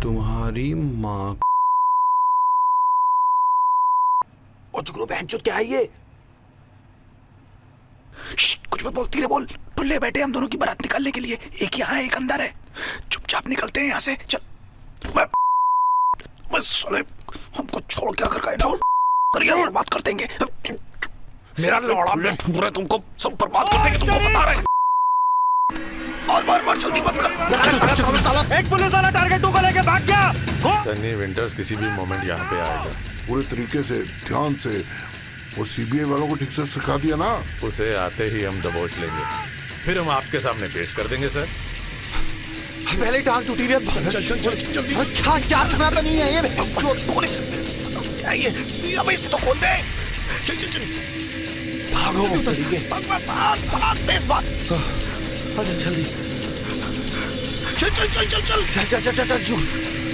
[SPEAKER 3] तुम्हारी माँ।
[SPEAKER 1] ओ जुगनू बहनचोद क्या है ये?
[SPEAKER 2] कुछ मत बोलती रे, बोल। टुल्ले बैठे हम दोनों की बारात निकालने के लिए। एक यहाँ है, एक अंदर है। चुपचाप निकलते हैं यहाँ से, चल। बस साले हमको छोड़ क्या कर गए ना, करियर बर्बाद कर देंगे। मेरा लौड़ा में ठूक रहे तुमको, सब बर्बाद कर देंगे तुमको बता रहे। और बार जल्दी मत कर।
[SPEAKER 10] एक पुलिस वाला टारगेट 2 को लेके भाग गया।
[SPEAKER 4] सनी विंटर्स किसी भी मोमेंट यहाँ पे आएगा।
[SPEAKER 5] पूरे तरीके से ध्यान से वो सीबीआई वालों को ठीक से सिखा दिया ना,
[SPEAKER 4] उसे आते ही हम दबोच लेंगे, फिर हम आपके सामने पेश कर देंगे सर।
[SPEAKER 3] पहले टांग टूटी है। क्या चलाता नहीं है ये?
[SPEAKER 2] अबे इसे तो खोल दे। चल
[SPEAKER 3] भागो
[SPEAKER 2] भाग तेज भाग।
[SPEAKER 3] अरे जल्दी
[SPEAKER 2] चल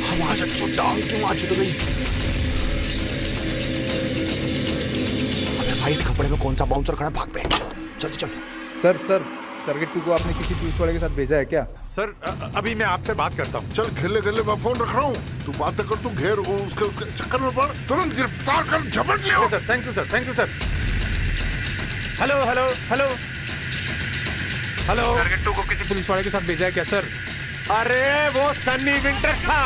[SPEAKER 2] हमारा जो टांग क्यों आ चुक गई?
[SPEAKER 3] अबे भाई कपड़े में कौन सा बाउंसर खड़ा? भाग पे चल।
[SPEAKER 9] सर टारगेट 2 को आपने किसी पुलिस वाले के साथ भेजा है क्या?
[SPEAKER 4] सर अभी मैं आपसे बात करता हूँ।
[SPEAKER 5] चल खेले मैं फोन रख रहा हूँ, तू बातें कर, तू घेर उसके चक्कर में पड़, तुरंत गिरफ्तार कर, झपट लिया।
[SPEAKER 4] Sir thank you sir. Hello
[SPEAKER 9] target 2 को किसी पुलिस वाले के साथ भेजा है क्या सर?
[SPEAKER 4] अरे वो सनी विंटर्स था,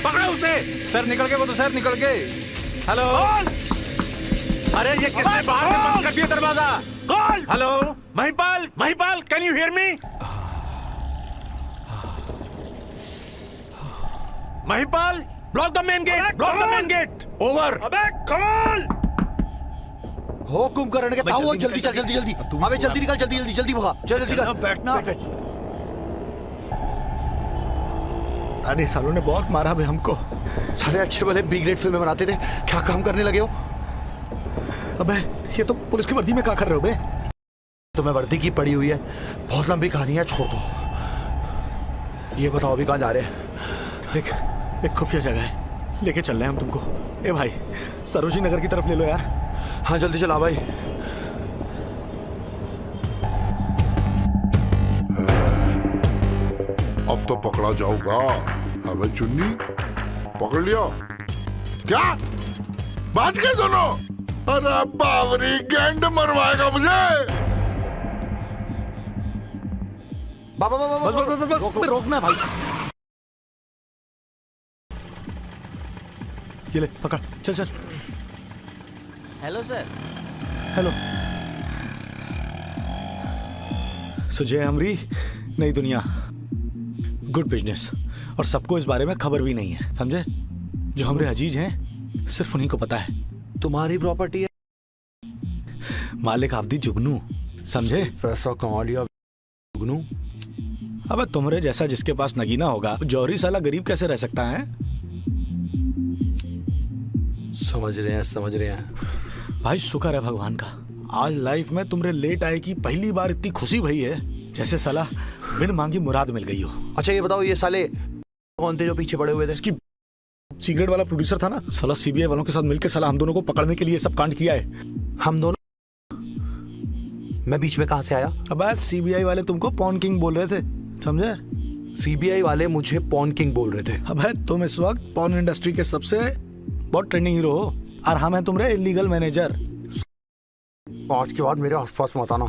[SPEAKER 4] पकड़ो उसे।
[SPEAKER 9] सर निकल गए वो तो, सर निकल गए।
[SPEAKER 4] हेलो, अरे ये किसने बाहर से बंद कर दिया दरवाजा? Call. Hello Mahipal can you hear me? Mahipal block the main gate. Over.
[SPEAKER 10] अबे कॉल।
[SPEAKER 3] हुकुम करने के ताऊ जल्दी चल जल्दी अबे जल्दी निकल जल्दी भगा जल्दी कर।
[SPEAKER 2] बैठना। अरे सालों ने बहुत मारा बे हमको।
[SPEAKER 3] सारे अच्छे भले बी ग्रेड फिल्में बनाते थे, क्या काम करने लगे हो?
[SPEAKER 2] अबे ये तो पुलिस की वर्दी में क्या कर रहे हो बे?
[SPEAKER 3] तुम्हें वर्दी की पड़ी हुई है, बहुत लंबी कहानी है, छोड़ दो। ये बताओ अभी कहाँ जा रहे हैं?
[SPEAKER 2] एक खुफिया जगह है, लेके चल रहे हैं हम तुमको। ए भाई सरोजी नगर की तरफ ले लो यार।
[SPEAKER 3] हाँ जल्दी चला भाई।
[SPEAKER 5] अब तो पकड़ा जाऊंगा। अबे चुन्नी पकड़ लिया क्या? बाज गए दोनों? अरे बावरी गैंड मरवाएगा मुझे।
[SPEAKER 2] बस रोकना भाई। ये ले पकड़, चल।
[SPEAKER 11] Hello sir.
[SPEAKER 2] हेलो सुजय हमरी, नई दुनिया, गुड बिजनेस। और सबको इस बारे में खबर भी नहीं है, समझे? जो हमारे अजीज हैं सिर्फ उन्हीं को पता है।
[SPEAKER 3] तुम्हारी प्रॉपर्टी है,
[SPEAKER 2] मालिक आफदी जुगनू, समझे?
[SPEAKER 3] पैसा कमा लिया जुगनू।
[SPEAKER 2] अबे तुम्हारे जैसा जिसके पास नगीना होगा, जौहरी साला गरीब कैसे रह सकता है?
[SPEAKER 3] समझ रहे हैं
[SPEAKER 2] भाई, शुक्र है भगवान का, आज लाइफ में तुम्हारे लेट आए की पहली बार इतनी खुशी भई है जैसे साला बिन मांगी मुराद मिल गई हो।
[SPEAKER 3] अच्छा ये बताओ, ये साले कौन थे जो पीछे पड़े हुए थे?
[SPEAKER 2] इसकी सिगरेट वाला प्रोड्यूसर था ना साला, सीबीआई वालों के साथ मिलकर साला हम दोनों को पकड़ने के लिए सब कांड किया है।
[SPEAKER 3] हम दोनों? मैं बीच में कहां से आया?
[SPEAKER 2] अब सीबीआई वाले तुमको पॉन किंग बोल रहे थे, समझे?
[SPEAKER 3] सीबीआई वाले मुझे पॉन किंग बोल रहे थे?
[SPEAKER 2] अब तुम इस वक्त पॉन इंडस्ट्री के सबसे बहुत ट्रेंडिंग हीरो हो, और हम हैं तुम्हारे इलीगल मैनेजर।
[SPEAKER 3] आज के बाद मेरे आसपास मत आना।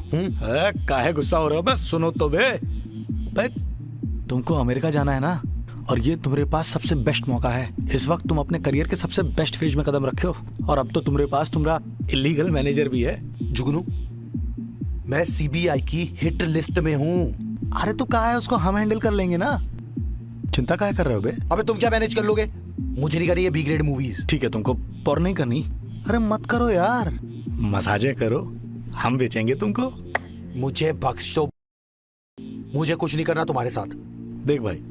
[SPEAKER 2] काहे गुस्सा हो रहे हो? बस सुनो तो बे, तुमको अमेरिका जाना है ना, और ये तुम्हारे पास सबसे बेस्ट मौका है। इस वक्त तुम अपने करियर के सबसे बेस्ट फेज में कदम रखे हो, और अब तो तुम्हारे पास तुम्हारा इलीगल मैनेजर भी है।
[SPEAKER 3] जुगनू, मैं सीबीआई की हिट लिस्ट में हूँ।
[SPEAKER 2] अरे तो कहा है उसको हम हैंडल कर लेंगे ना, चिंता काहे कर रहे हो बे?
[SPEAKER 3] अबे तुम क्या मैनेज कर लोगे? मुझे नहीं करनी है बी ग्रेड मूवीज।
[SPEAKER 2] ठीक है, तुमको पौर नहीं करनी? अरे मत करो यार, मसाजे करो, हम बेचेंगे तुमको।
[SPEAKER 3] मुझे बख्श दो, मुझे कुछ नहीं करना तुम्हारे साथ।
[SPEAKER 2] देख भाई,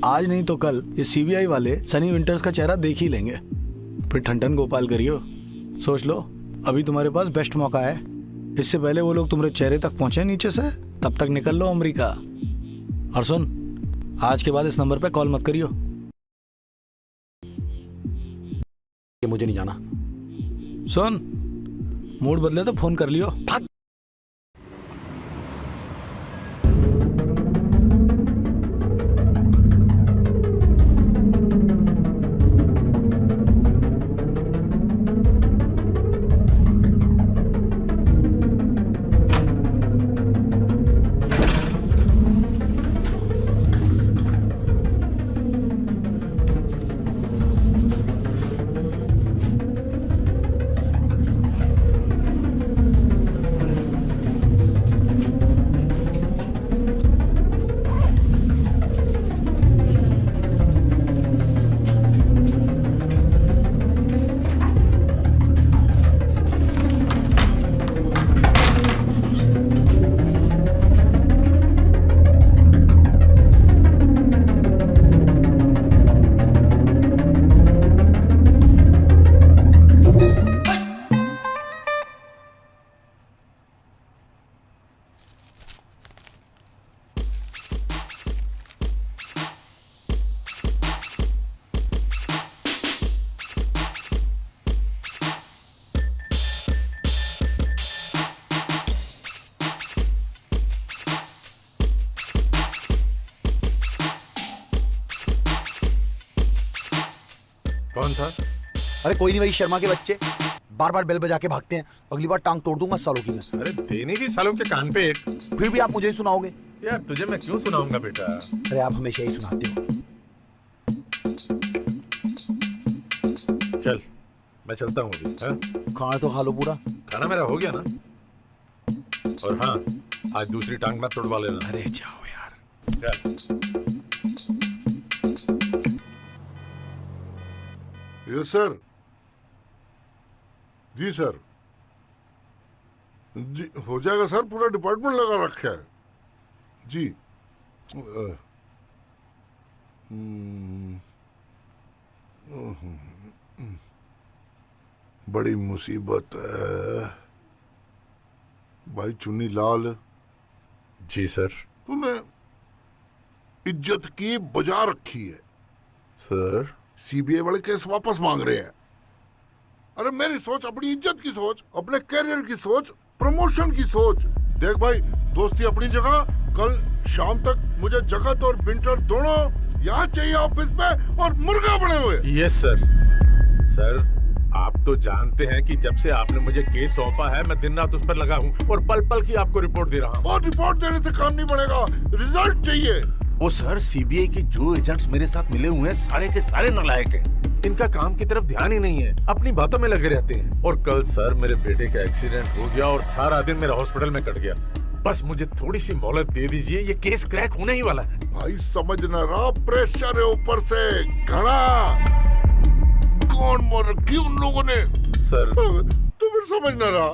[SPEAKER 2] आज नहीं तो कल ये सीबीआई वाले सनी विंटर्स का चेहरा देख ही लेंगे, फिर ठंडन गोपाल करियो। सोच लो, अभी तुम्हारे पास बेस्ट मौका है, इससे पहले वो लोग तुम्हारे चेहरे तक पहुंचे नीचे से, तब तक निकल लो अमेरिका। और सुन, आज के बाद इस नंबर पे कॉल मत करियो।
[SPEAKER 3] ये मुझे नहीं जाना।
[SPEAKER 2] सुन, मूड बदले तो फोन कर लियो।
[SPEAKER 3] भाग।
[SPEAKER 4] कौन था?
[SPEAKER 3] अरे कोई नहीं, वही शर्मा के बच्चे बार बार बेल बजा के भागते हैं। अगली बार टांग तोड़ दूंगा सालों की मैं।
[SPEAKER 4] अरे देने की सालों के कान पे एक।
[SPEAKER 3] फिर भी आप मुझे ही सुनाओगे?
[SPEAKER 4] यार तुझे मैं क्यों सुनाऊंगा बेटा?
[SPEAKER 3] अरे आप हमेशा ही सुनाते हो।
[SPEAKER 4] चल मैं चलता हूँ अभी।
[SPEAKER 3] खाना तो खा लो पूरा।
[SPEAKER 4] खाना मेरा हो गया ना। और हाँ, आज दूसरी टांग मत तोड़वा लेना।
[SPEAKER 3] अरे जाओ यार।
[SPEAKER 4] चल।
[SPEAKER 5] Yes sir. जी सर। जी हो जाएगा सर, पूरा डिपार्टमेंट लगा रखा है जी। बड़ी मुसीबत है भाई चुन्नी लाल।
[SPEAKER 4] जी सर।
[SPEAKER 5] तूने इज्जत की बजा रखी है
[SPEAKER 4] सर।
[SPEAKER 5] सीबीआई वाले केस वापस मांग रहे हैं। अरे मेरी सोच, अपनी इज्जत की सोच, अपने कैरियर की सोच, प्रमोशन की सोच। देख भाई, दोस्ती अपनी जगह, कल शाम तक मुझे जगत और बिंटर दोनों यहाँ चाहिए ऑफिस पे, और मुर्गा बने हुए।
[SPEAKER 4] Yes sir. सर आप तो जानते हैं कि जब से आपने मुझे केस सौंपा है मैं दिन रात उस पर लगा हूँ और पल पल की आपको रिपोर्ट दे रहा हूँ।
[SPEAKER 5] और रिपोर्ट देने से काम नहीं बढ़ेगा, रिजल्ट चाहिए।
[SPEAKER 4] वो सर, सीबीआई के जो एजेंट्स मेरे साथ मिले हुए हैं सारे के सारे नालायक हैं। इनका काम की तरफ ध्यान ही नहीं है, अपनी बातों में लगे रहते हैं। और कल सर मेरे बेटे का एक्सीडेंट हो गया और सारा दिन मेरा हॉस्पिटल में कट गया। बस मुझे थोड़ी सी मोहलत दे दीजिए, ये केस क्रैक होने ही वाला है।
[SPEAKER 5] भाई समझ ना रहा, प्रेशर है ऊपर से घना। कौन मर रखी उन लोगों ने
[SPEAKER 4] सर?
[SPEAKER 5] तू फिर समझ ना रहा,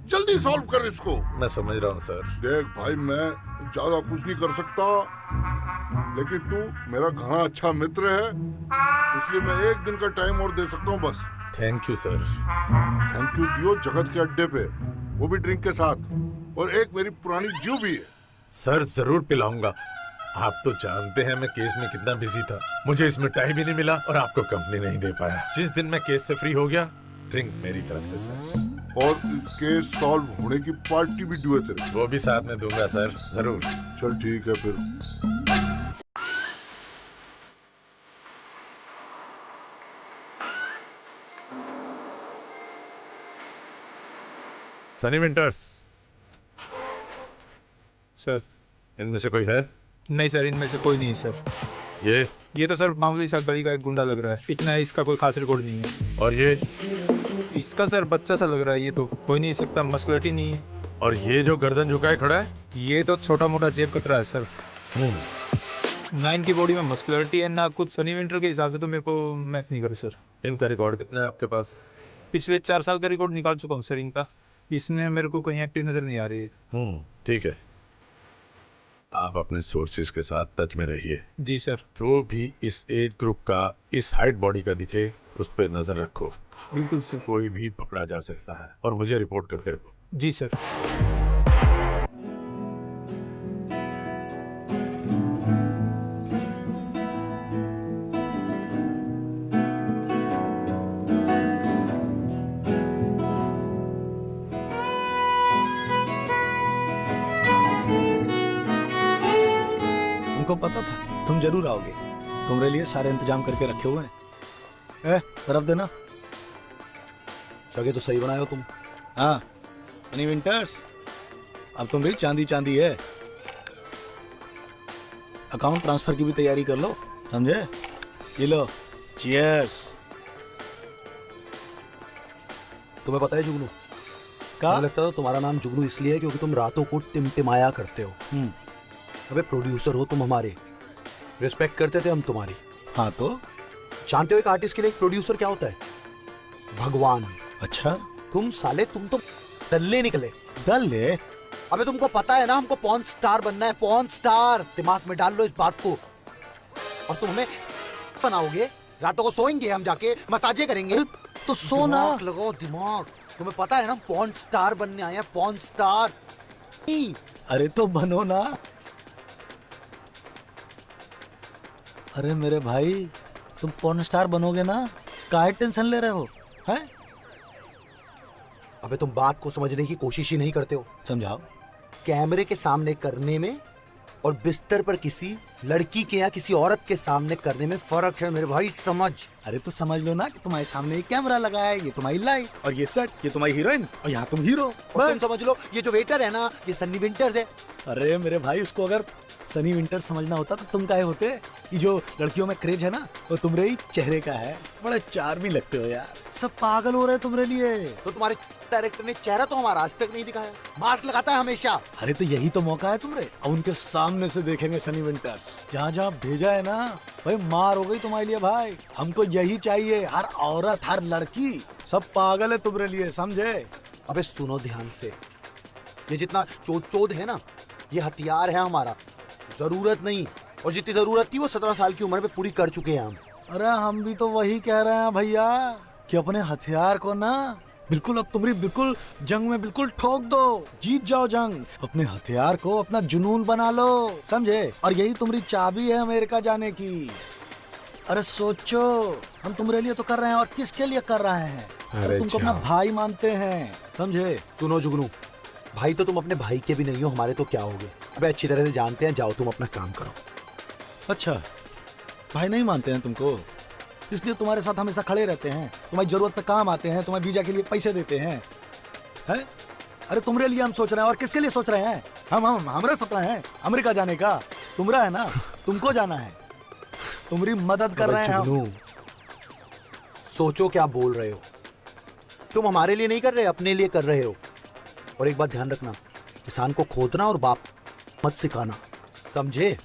[SPEAKER 5] जल्दी सॉल्व कर इसको।
[SPEAKER 4] मैं समझ रहा हूँ सर।
[SPEAKER 5] देख भाई, मैं ज्यादा कुछ नहीं कर सकता, लेकिन तू मेरा घना अच्छा मित्र है, इसलिए मैं एक दिन का टाइम और दे सकता हूँ बस।
[SPEAKER 4] Thank you sir.
[SPEAKER 5] Thank you दियो जगत के अड्डे पे, वो भी ड्रिंक के साथ, और एक मेरी पुरानी ड्यू भी है।
[SPEAKER 4] सर जरूर पिलाऊंगा। आप तो जानते हैं मैं केस में कितना बिजी था, मुझे इसमें टाइम ही नहीं मिला और आपको कंपनी नहीं दे पाया। जिस दिन मैं केस से फ्री हो गया, ड्रिंक मेरी तरफ से सर।
[SPEAKER 5] और केस सॉल्व होने की पार्टी भी ड्यू है तेरे।
[SPEAKER 4] वो भी साथ में दूंगा सर, जरूर।
[SPEAKER 5] चल ठीक है फिर।
[SPEAKER 4] Sunny winters
[SPEAKER 9] sir.
[SPEAKER 4] इनमें से कोई है?
[SPEAKER 9] नहीं सर, इनमें से कोई नहीं है सर। ये तो सर मामूली सा गली का एक गुंडा लग रहा है, इतना इसका कोई खास रिकॉर्ड नहीं है।
[SPEAKER 4] और ये?
[SPEAKER 9] इसका सर बच्चा सा लग रहा है, ये तो कोई नहीं सकता, मस्कुलिटी नहीं है।
[SPEAKER 4] और ये जो गर्दन झुकाए खड़ा है?
[SPEAKER 9] ये तो छोटा मोटा जेब कतरा है सर। ना इनकी बॉडी में मस्कुलिटी है ना कुछ। सनी विंटर के हिसाब से तो मेरे को मैच नहीं करे सर।
[SPEAKER 4] इनका रिकॉर्ड कितना है आपके पास?
[SPEAKER 9] पिछले 4 साल का रिकॉर्ड निकाल चुका हूँ सर इनका। इसमें मेरे को कहीं एक्टिव नजर नहीं आ रही है।
[SPEAKER 4] ठीक है, आप अपने सोर्सेज के साथ टच में रहिए।
[SPEAKER 9] जी सर।
[SPEAKER 4] जो भी इस एज ग्रुप का, इस हाइट बॉडी का दिखे, उस पर नजर रखो।
[SPEAKER 9] बिल्कुल सर।
[SPEAKER 4] कोई भी पकड़ा जा सकता है और मुझे रिपोर्ट करते रहो।
[SPEAKER 9] जी सर।
[SPEAKER 2] को पता था तुम जरूर आओगे, तुम्हारे लिए सारे इंतजाम करके रखे हुए हैं। तरफ देना।
[SPEAKER 3] जगह तो सही बनाए हो तुम।
[SPEAKER 2] हाँ सनी विंटर्स, अब तुम भी चांदी चांदी है। अकाउंट ट्रांसफर की भी तैयारी कर लो, समझे? ये लो, चीयर्स।
[SPEAKER 3] तुम्हें पता है जुगनू, मुझे लगता है तुम्हारा नाम जुगनू इसलिए है क्योंकि तुम रातों को टिमटिमाया करते हो। अबे प्रोड्यूसर हो तुम हमारे, रिस्पेक्ट करते थे हम तुम्हारी।
[SPEAKER 2] हाँ तो
[SPEAKER 3] जानते हो एक आर्टिस्ट के लिए एक प्रोड्यूसर क्या होता है? भगवान।
[SPEAKER 2] अच्छा
[SPEAKER 3] तुम साले, तुम तो दल्ले निकले।
[SPEAKER 2] दल्ले?
[SPEAKER 3] अबे तुमको पता है ना हमको पॉर्न स्टार बनना है, पॉर्न स्टार। दिमाग में डाल लो इस बात को। और तुम हमें बनाओगे, रातों को सोएंगे हम जाके, मसाजे करेंगे।
[SPEAKER 2] तो सोना
[SPEAKER 3] लगाओ दिमाग। तुम्हें पता है ना पॉर्न स्टार बनने आए हैं, पॉर्न स्टार।
[SPEAKER 2] अरे तो बनो ना। अरे मेरे भाई, तुम पॉर्न स्टार बनोगे ना, काहे टेंशन ले रहे हो? हैं?
[SPEAKER 3] अबे तुम बात को समझने की कोशिश ही नहीं करते हो।
[SPEAKER 2] समझाओ।
[SPEAKER 3] कैमरे के सामने करने में और बिस्तर पर किसी लड़की के या किसी औरत के सामने करने में फर्क है मेरे भाई, समझ।
[SPEAKER 2] अरे तो समझ लो ना कि तुम्हारे सामने ये कैमरा लगा है, ये तुम्हारी लाइट, और ये सेट, ये तुम्हारी हीरोइन, और यहाँ तुम हीरो।
[SPEAKER 3] और तुम समझ लो ये जो वेटर है ना, ये सन्नी विंटर्स है।
[SPEAKER 2] अरे मेरे भाई, उसको अगर सनी विंटर समझना होता तो तुम काहे होते। ये जो लड़कियों में क्रेज है ना, वो तुम्हारे ही चेहरे का है। बड़े चार्मी लगते हो यार, सब पागल हो रहे हैं तुम्हारे लिए।
[SPEAKER 3] तो तुम्हारे डायरेक्टर ने चेहरा तो हमारा आज तक नहीं दिखाया, मास्क लगाता है हमेशा।
[SPEAKER 2] अरे तो यही तो मौका है तुम्हारे, अब उनके सामने से देखेंगे सनी विंटर्स। जहाँ जहाँ भेजा है ना भाई, मार हो गई तुम्हारे लिए भाई। हमको यही चाहिए, हर औरत, हर लड़की, सब पागल है तुम्हारे लिए, समझे।
[SPEAKER 3] अबे सुनो ध्यान से, ये जितना चोद है ना, ये हथियार है हमारा, जरूरत नहीं। और जितनी जरूरत थी वो 17 साल की उम्र में पूरी कर चुके हैं हम।
[SPEAKER 2] अरे हम भी तो वही कह रहे हैं भैया कि अपने हथियार को ना बिल्कुल, अब तुम्हारी बिल्कुल जंग में बिल्कुल ठोक दो, जीत जाओ जंग। अपने हथियार को अपना जुनून बना लो, समझे। और यही तुम्हारी चाबी है अमेरिका जाने की। अरे सोचो, हम तुम्हारे लिए तो कर रहे हैं, और किसके लिए कर रहे हैं।
[SPEAKER 3] अरे
[SPEAKER 2] तुमको अपना भाई मानते हैं, समझे।
[SPEAKER 3] सुनो जुगनू, भाई तो तुम अपने भाई के भी नहीं हो, हमारे तो क्या होगे। अबे अच्छी तरह से जानते हैं, जाओ तुम अपना काम करो।
[SPEAKER 2] अच्छा, भाई नहीं मानते हैं तुमको, इसलिए तुम्हारे साथ हमेशा खड़े रहते हैं, तुम्हारी जरूरत पे काम आते हैं, तुम्हारे वीजा के लिए पैसे देते हैं, है? अरे तुम्हारे लिए हम सोच रहे हैं, और किसके लिए सोच रहे हैं। हमारा सपना है अमेरिका जाने का, तुम्हारा है ना, तुमको जाना है, तुम्हारी मदद कर रहे हैं हम।
[SPEAKER 3] सोचो क्या बोल रहे हो, तुम हमारे लिए नहीं कर रहे, अपने लिए कर रहे हो। और एक बात ध्यान रखना, किसान को खोदना और बाप मत सिखाना, समझे।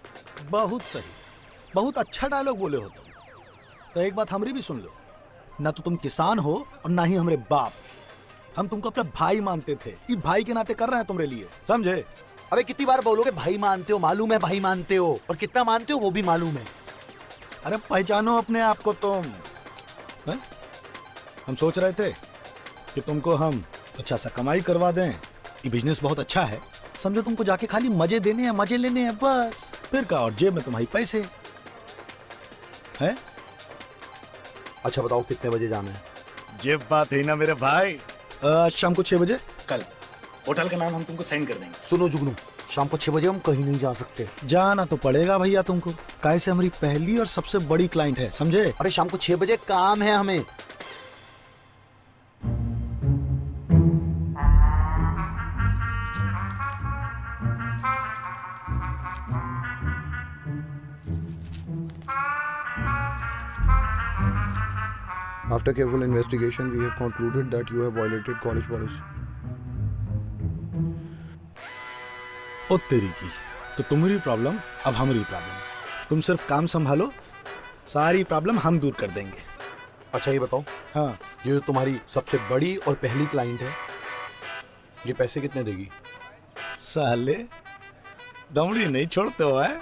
[SPEAKER 2] बहुत सही, बहुत अच्छा डायलॉग बोले हो तुम। तो एक बात हमारी भी सुन लो, ना तो तुम किसान हो और ना ही हमारे बाप। हम तुमको अपना भाई मानते थे, ये भाई के नाते कर रहे हैं तुम्हारे लिए, समझे।
[SPEAKER 3] अबे कितनी बार बोलोगे भाई मानते हो, मालूम है भाई मानते हो, और कितना मानते हो वो भी मालूम है।
[SPEAKER 2] अरे पहचानो अपने आप को तुम, है? हम सोच रहे थे कि तुमको हम अच्छा सा कमाई करवा दें, ये बिजनेस बहुत अच्छा है, समझो। तुमको जाके खाली मजे देने हैं, मजे लेने हैं बस, फिर क्या। और जेब में तुम्हारी पैसे है।
[SPEAKER 3] अच्छा बताओ कितने बजे जाना है।
[SPEAKER 2] जेब बात है ना मेरे भाई। शाम को 6 बजे कल। होटल का नाम हम तुमको सेंड कर देंगे।
[SPEAKER 3] सुनो जुगनू, शाम को 6 बजे हम कहीं नहीं जा सकते।
[SPEAKER 2] जाना तो पड़ेगा भैया तुमको, काहे से हमारी पहली और सबसे बड़ी क्लाइंट है, समझे।
[SPEAKER 3] अरे शाम को 6 बजे काम है हमें।
[SPEAKER 12] After careful investigation, we have concluded that you have violated college policy.
[SPEAKER 2] ओ तेरी की, तो तुम्हारी प्रॉब्लम अब हमारी प्रॉब्लम। तुम सिर्फ काम संभालो, सारी प्रॉब्लम हम दूर कर देंगे।
[SPEAKER 3] अच्छा ये बताओ,
[SPEAKER 2] हाँ,
[SPEAKER 3] ये तुम्हारी सबसे बड़ी और पहली क्लाइंट है, ये पैसे कितने देगी।
[SPEAKER 2] साले दमड़ी नहीं छोड़ते हो है।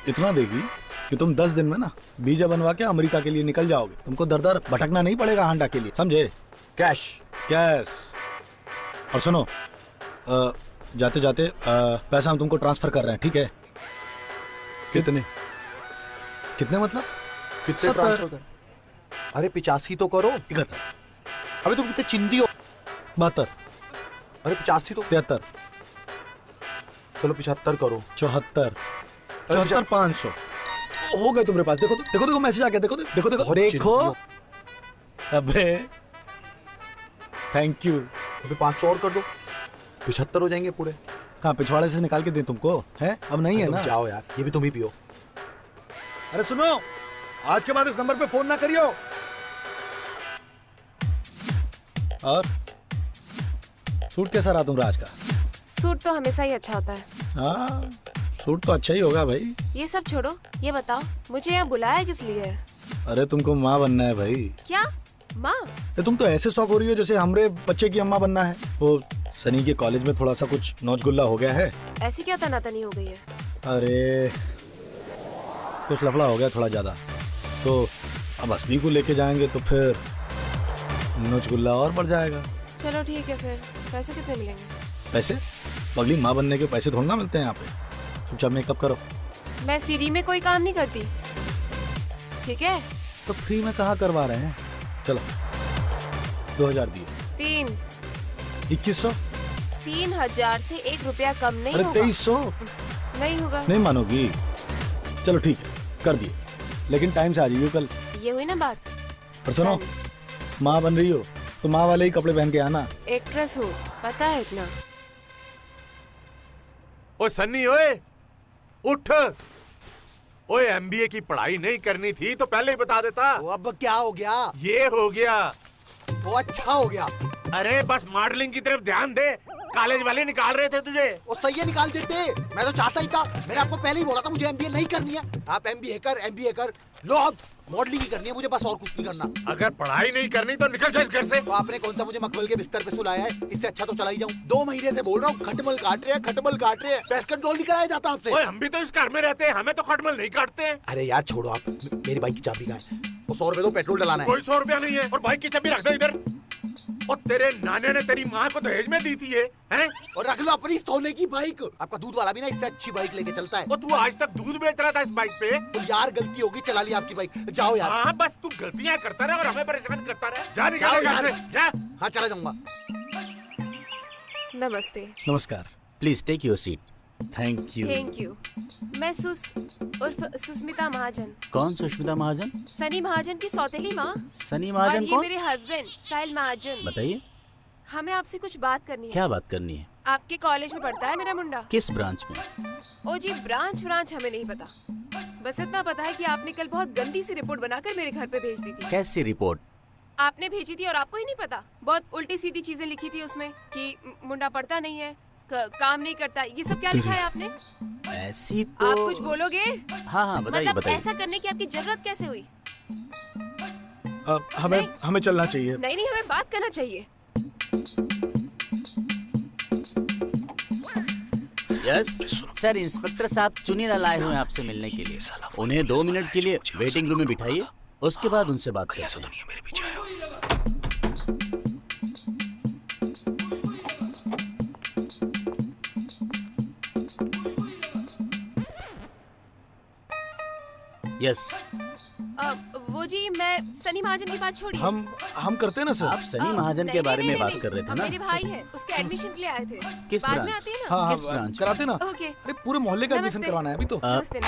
[SPEAKER 2] इतना देगी कि तुम 10 दिन में ना वीजा बनवा के अमेरिका के लिए निकल जाओगे। तुमको दर दर भटकना नहीं पड़ेगा हांडा के लिए, समझे।
[SPEAKER 3] Cash
[SPEAKER 2] cash. और सुनो, जाते जाते पैसा हम तुमको ट्रांसफर कर रहे हैं, ठीक है।
[SPEAKER 3] कितने
[SPEAKER 2] कितने मतलब
[SPEAKER 3] कितने ट्रांसफर कर। अरे 85 तो करो।
[SPEAKER 2] 71।
[SPEAKER 3] अबे तुम कितने चिंदी हो।
[SPEAKER 2] 72।
[SPEAKER 3] अरे 85 तो
[SPEAKER 2] 73।
[SPEAKER 3] चलो 75 करो।
[SPEAKER 2] 74। 74 500 हो गए तुम्हारे पास। देखो देखो देखो मैसेज आ गया, देखो देखो देखो देखो। अबे थैंक यू।
[SPEAKER 3] अबे 500 और कर दो, 75 हो जाएंगे पूरे।
[SPEAKER 2] हाँ, पिछवाड़े से निकाल के दे तुमको, है अब नहीं है ना।
[SPEAKER 3] जाओ यार, ये भी तुम ही पियो।
[SPEAKER 2] अरे सुनो, आज के बाद इस नंबर पे फोन ना करियो। और सूट कैसा रहा तुम्हारा आज का।
[SPEAKER 13] सूट तो हमेशा ही अच्छा होता है।
[SPEAKER 2] हाँ, सूट तो अच्छा ही होगा भाई।
[SPEAKER 13] ये सब छोड़ो, ये बताओ मुझे यहाँ बुलाया किस लिए है।
[SPEAKER 2] अरे तुमको माँ बनना है भाई।
[SPEAKER 13] क्या माँ।
[SPEAKER 2] तुम तो ऐसे शौक हो रही हो जैसे हमरे बच्चे की अम्मा बनना है। वो सनी के कॉलेज में थोड़ा सा कुछ नौचगुल्ला हो गया है।
[SPEAKER 13] ऐसी क्या तनातनी हो गई है।
[SPEAKER 2] अरे कुछ लफड़ा हो गया थोड़ा ज्यादा, तो अब असली को लेके जाएंगे तो फिर नौचगुल्ला और बढ़ जाएगा।
[SPEAKER 13] चलो ठीक है, फिर पैसे कितने मिलेंगे।
[SPEAKER 2] पैसे अगली माँ बनने के पैसे थोड़ा ना मिलते हैं यहाँ पे। चुपचाप मेकअप करो।
[SPEAKER 13] मैं फ्री में कोई काम नहीं करती, ठीक है।
[SPEAKER 2] तो फ्री में कहाँ करवा रहे हैं। चलो 2000 दिए।
[SPEAKER 13] 3
[SPEAKER 2] 2100
[SPEAKER 13] 3000 से 1 रुपया कम नहीं
[SPEAKER 2] अरे
[SPEAKER 13] होगा।
[SPEAKER 2] 2300
[SPEAKER 13] नहीं होगा।
[SPEAKER 2] नहीं मानोगी? चलो ठीक है, कर दिए, लेकिन टाइम से आ जाइए कल।
[SPEAKER 13] ये हुई ना बात।
[SPEAKER 2] और सुनो, माँ बन रही हो तो माँ वाले ही कपड़े पहन के आना।
[SPEAKER 13] एक्ट्रेस हो, पता है इतना।
[SPEAKER 4] ओ सन्नी ओए, उठ। ओए एमबीए की पढ़ाई नहीं करनी थी तो पहले ही बता देता।
[SPEAKER 3] अब क्या हो गया?
[SPEAKER 4] ये हो गया।
[SPEAKER 3] वो अच्छा हो गया।
[SPEAKER 4] अरे बस मॉडलिंग की तरफ ध्यान दे, कॉलेज वाले निकाल रहे थे तुझे।
[SPEAKER 3] वो सही है, निकाल देते। मैं तो चाहता ही था, मैंने आपको पहले ही बोला था मुझे एमबीए नहीं करनी है। आप एमबीए कर लो। अब मॉडलिंग ही करनी है मुझे, बस और कुछ नहीं करना।
[SPEAKER 4] अगर पढ़ाई नहीं करनी तो निकल जाए इस घर से।
[SPEAKER 3] तो आपने कौन सा मुझे मखमल के बिस्तर पे सुलाया है? इससे अच्छा तो चला ही जाऊं। 2 महीने से बोल रहा हूँ, खटमल काट रहे हैं। पेस्ट कंट्रोल नहीं कराया जाता आपसे।
[SPEAKER 4] ओए हम भी तो इस घर में रहते हैं, हमें तो खटमल नहीं काटते हैं।
[SPEAKER 3] अरे यार छोड़ो आप, मेरी बाइक की चाबी कहाँ है? वो 100 रुपए दो, पेट्रोल डलाना है।
[SPEAKER 4] कोई 100 रुपया नहीं है, और बाइक की चाबी रख दो इधर। और तेरे नाने ने तेरी माँ को दहेज में दी थी ये, हैं?
[SPEAKER 3] और रख लो अपनी सोने की बाइक। आपका दूध वाला भी ना इससे अच्छी बाइक लेके चलता है।
[SPEAKER 4] और तू आज तक दूध बेच रहा था इस बाइक पे।
[SPEAKER 3] तो यार गलती होगी, चला ली आपकी बाइक। जाओ यार।
[SPEAKER 4] हाँ बस तू गलतियाँ करता रहे और हमें परेशान करता रहे। जा निकल घर से, जा।
[SPEAKER 3] हाँ चला जाऊंगा।
[SPEAKER 13] नमस्ते।
[SPEAKER 2] नमस्कार।
[SPEAKER 11] Please take your seat.
[SPEAKER 2] Thank
[SPEAKER 13] you. मैं उर्फ सुष्मिता महाजन।
[SPEAKER 11] कौन सुष्मिता महाजन?
[SPEAKER 13] सनी महाजन की सौतेली माँ।
[SPEAKER 11] सनी
[SPEAKER 13] और
[SPEAKER 11] महाजन
[SPEAKER 13] ये
[SPEAKER 11] कौन?
[SPEAKER 13] मेरे हस्बैंड साहिल महाजन।
[SPEAKER 11] बताइए।
[SPEAKER 13] हमें आपसे कुछ बात करनी है।
[SPEAKER 11] क्या बात करनी है?
[SPEAKER 13] आपके कॉलेज में पढ़ता है मेरा मुंडा।
[SPEAKER 11] किस ब्रांच में?
[SPEAKER 13] ओ जी, ब्रांच हमें नहीं पता, बस इतना पता है कि आपने कल बहुत गंदी सी रिपोर्ट बनाकर मेरे घर पे भेज दी थी।
[SPEAKER 11] कैसी रिपोर्ट?
[SPEAKER 13] आपने भेजी थी और आपको ही नहीं पता। बहुत उल्टी सीधी चीजें लिखी थी उसमें कि मुंडा पढ़ता नहीं है, काम नहीं करता। ये सब क्या लिखा है आपने?
[SPEAKER 11] ऐसी तो
[SPEAKER 13] आप कुछ बोलोगे?
[SPEAKER 11] हाँ बताइए
[SPEAKER 13] मतलब
[SPEAKER 11] बताइए।
[SPEAKER 13] ऐसा करने की आपकी जरूरत कैसे हुई?
[SPEAKER 2] हमें चलना चाहिए।
[SPEAKER 13] नहीं, हमें बात करना चाहिए।
[SPEAKER 11] यस सर, इंस्पेक्टर साहब चुनीला लाए हुए हैं आपसे मिलने के लिए। उन्हें 2 मिनट के लिए वेटिंग रूम में बिठाइए, उसके बाद उनसे बात करते हैं। यस।
[SPEAKER 13] वो जी, मैं सनी महाजन की बात छोड़िए।
[SPEAKER 2] हम करते हैं ना सर।
[SPEAKER 11] आप सनी महाजन के बारे में बात कर रहे थे ना?
[SPEAKER 13] मेरे भाई है, उसके एडमिशन के लिए आए थे।
[SPEAKER 11] किस
[SPEAKER 13] बाद
[SPEAKER 11] ब्रांच?
[SPEAKER 13] में आते हैं ना।
[SPEAKER 2] हाँ
[SPEAKER 11] किस ब्रांच?
[SPEAKER 2] कराते ना।
[SPEAKER 13] ओके।
[SPEAKER 2] अरे पूरे मोहल्ले का एडमिशन करवाना है अभी तो।
[SPEAKER 13] नमस्ते।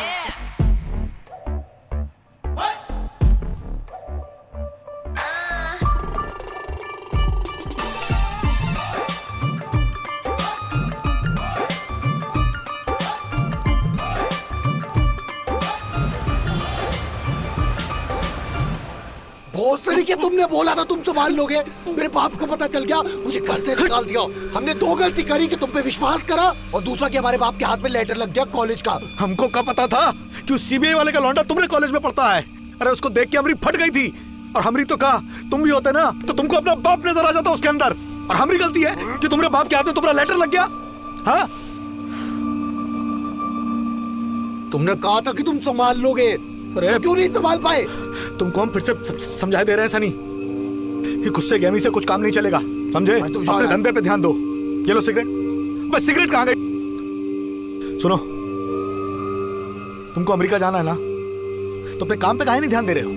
[SPEAKER 3] भोसड़ी के तुमने बोला था तुम संभाल लोगे, मेरे बाप को पता चल गया, मुझे घर से निकाल दिया। हमने 2 गलती करी कि तुम पे विश्वास करा, और दूसरा कि हमारे बाप के हाथ में लेटर लग गया कॉलेज का।
[SPEAKER 2] हमको क्या पता था कि उस सीबीआई वाले का लौंडा तुम्हारे कॉलेज में पढ़ता है। अरे उसको देख के हमरी फट गई थी, और हमरी तो कहा तुम भी होते ना तो तुमको अपना बाप नजर आ जाता उसके अंदर। और हमारी गलती है कि तुम्हारे बाप के हाथ में तुम्हारा लेटर लग गया। हाँ
[SPEAKER 3] तुमने कहा था कि तुम संभाल लोगे, क्यों नहीं संभाल पाए?
[SPEAKER 2] तुमको हम फिर से समझा दे रहे हैं सनी, ये गुस्से गहमी से कुछ काम नहीं चलेगा, समझे? अपने धंधे पे ध्यान दो। ये लो सिगरेट। बस सिगरेट कहाँ गई? सुनो, तुमको अमेरिका जाना है ना, तो अपने काम पे काहे नहीं ध्यान दे रहे हो?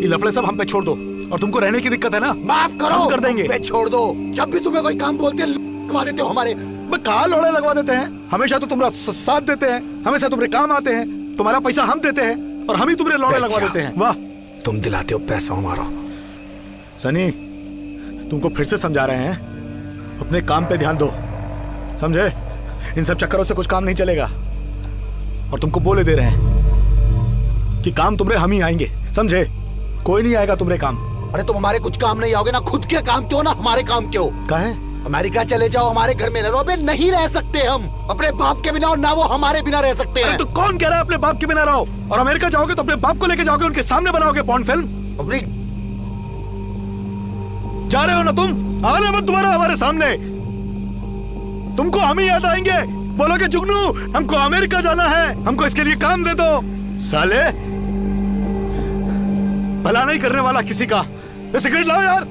[SPEAKER 2] ये लफड़े सब हम पे छोड़ दो। और तुमको रहने की दिक्कत है ना,
[SPEAKER 3] माफ करो,
[SPEAKER 2] हम कर देंगे।
[SPEAKER 3] पे छोड़ दो। जब भी तुम्हें कोई काम बोलते लगवा देते हो हमारे।
[SPEAKER 2] कहाँ लोड़े लगवा देते हैं? हमेशा तो तुम्हारा साथ देते हैं, हमेशा तुम्हारे काम आते हैं, तुम्हारा पैसा हम देते हैं और हम ही तुम्हारे लौड़े लगवा देते हैं। वाह,
[SPEAKER 3] तुम दिलाते हो पैसा हमारा।
[SPEAKER 2] सनी, तुमको फिर से समझा रहे हैं, अपने काम पे ध्यान दो, समझे? इन सब चक्करों से कुछ काम नहीं चलेगा। और तुमको बोले दे रहे हैं कि काम तुम्हारे हम ही आएंगे, समझे? कोई नहीं आएगा तुम्हारे काम।
[SPEAKER 3] अरे तुम हमारे कुछ काम नहीं आओगे ना, खुद के काम क्यों ना हमारे काम क्यों?
[SPEAKER 2] काहे?
[SPEAKER 3] अमेरिका चले जाओ, हमारे घर में रहो। अबे नहीं रह सकते हम अपने बाप के बिना, और ना वो हमारे बिना रह सकते हैं।
[SPEAKER 2] तो कौन कह रहा है अपने बाप के बिना रहो? और अमेरिका जाओगे तो अपने बाप को लेके जाओगे, उनके सामने बनाओगे पॉर्न फिल्म?
[SPEAKER 3] अपनी
[SPEAKER 2] जा रहे हो ना तुम? आना मत तुम्हारा हमारे सामने, तुमको हम ही याद आएंगे। बोलोगे जुगनू हमको अमेरिका जाना है, हमको इसके लिए काम दे दो। साले, भला नहीं करने वाला किसी का। सिगरेट लाओ यार।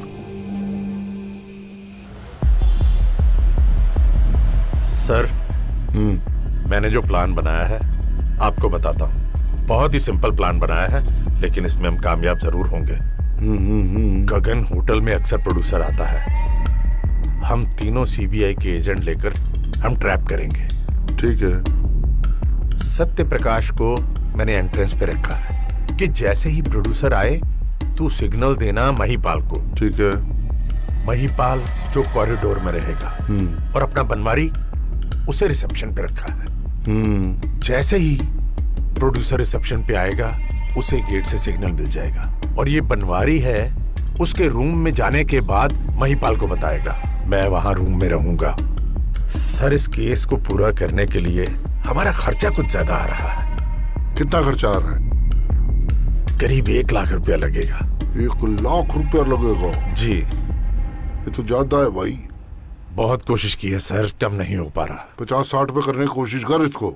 [SPEAKER 4] सर, मैंने जो प्लान बनाया है आपको बताता हूँ। बहुत ही सिंपल प्लान बनाया है, लेकिन इसमें हम कामयाब जरूर होंगे। गगन होटल में अक्सर प्रोड्यूसर आता है। हम तीनों सीबीआई के एजेंट लेकर हम ट्रैप करेंगे।
[SPEAKER 5] ठीक है।
[SPEAKER 4] सत्य प्रकाश को मैंने एंट्रेंस पे रखा है कि जैसे ही प्रोड्यूसर आए तू सिग्नल देना महिपाल को।
[SPEAKER 5] ठीक है।
[SPEAKER 4] महिपाल जो कॉरिडोर में रहेगा और अपना बनवारी उसे रिसेप्शन पे रखा है। जैसे ही प्रोड्यूसर रिसेप्शन पे आएगा उसे गेट से सिग्नल मिल जाएगा और ये बनवारी है उसके रूम में जाने के बाद महिपाल को बताएगा। मैं वहां रूम में रहूंगा। सर इस केस को पूरा करने के लिए हमारा खर्चा कुछ ज्यादा आ रहा है।
[SPEAKER 5] कितना खर्चा आ रहा है?
[SPEAKER 4] करीब 1 लाख रुपया लगेगा।
[SPEAKER 5] 1 लाख रुपया लगेगा?
[SPEAKER 4] जी।
[SPEAKER 5] ये तो ज्यादा है भाई।
[SPEAKER 4] बहुत कोशिश की है सर, कम नहीं हो पा रहा।
[SPEAKER 5] 50-60 पे करने की कोशिश कर इसको।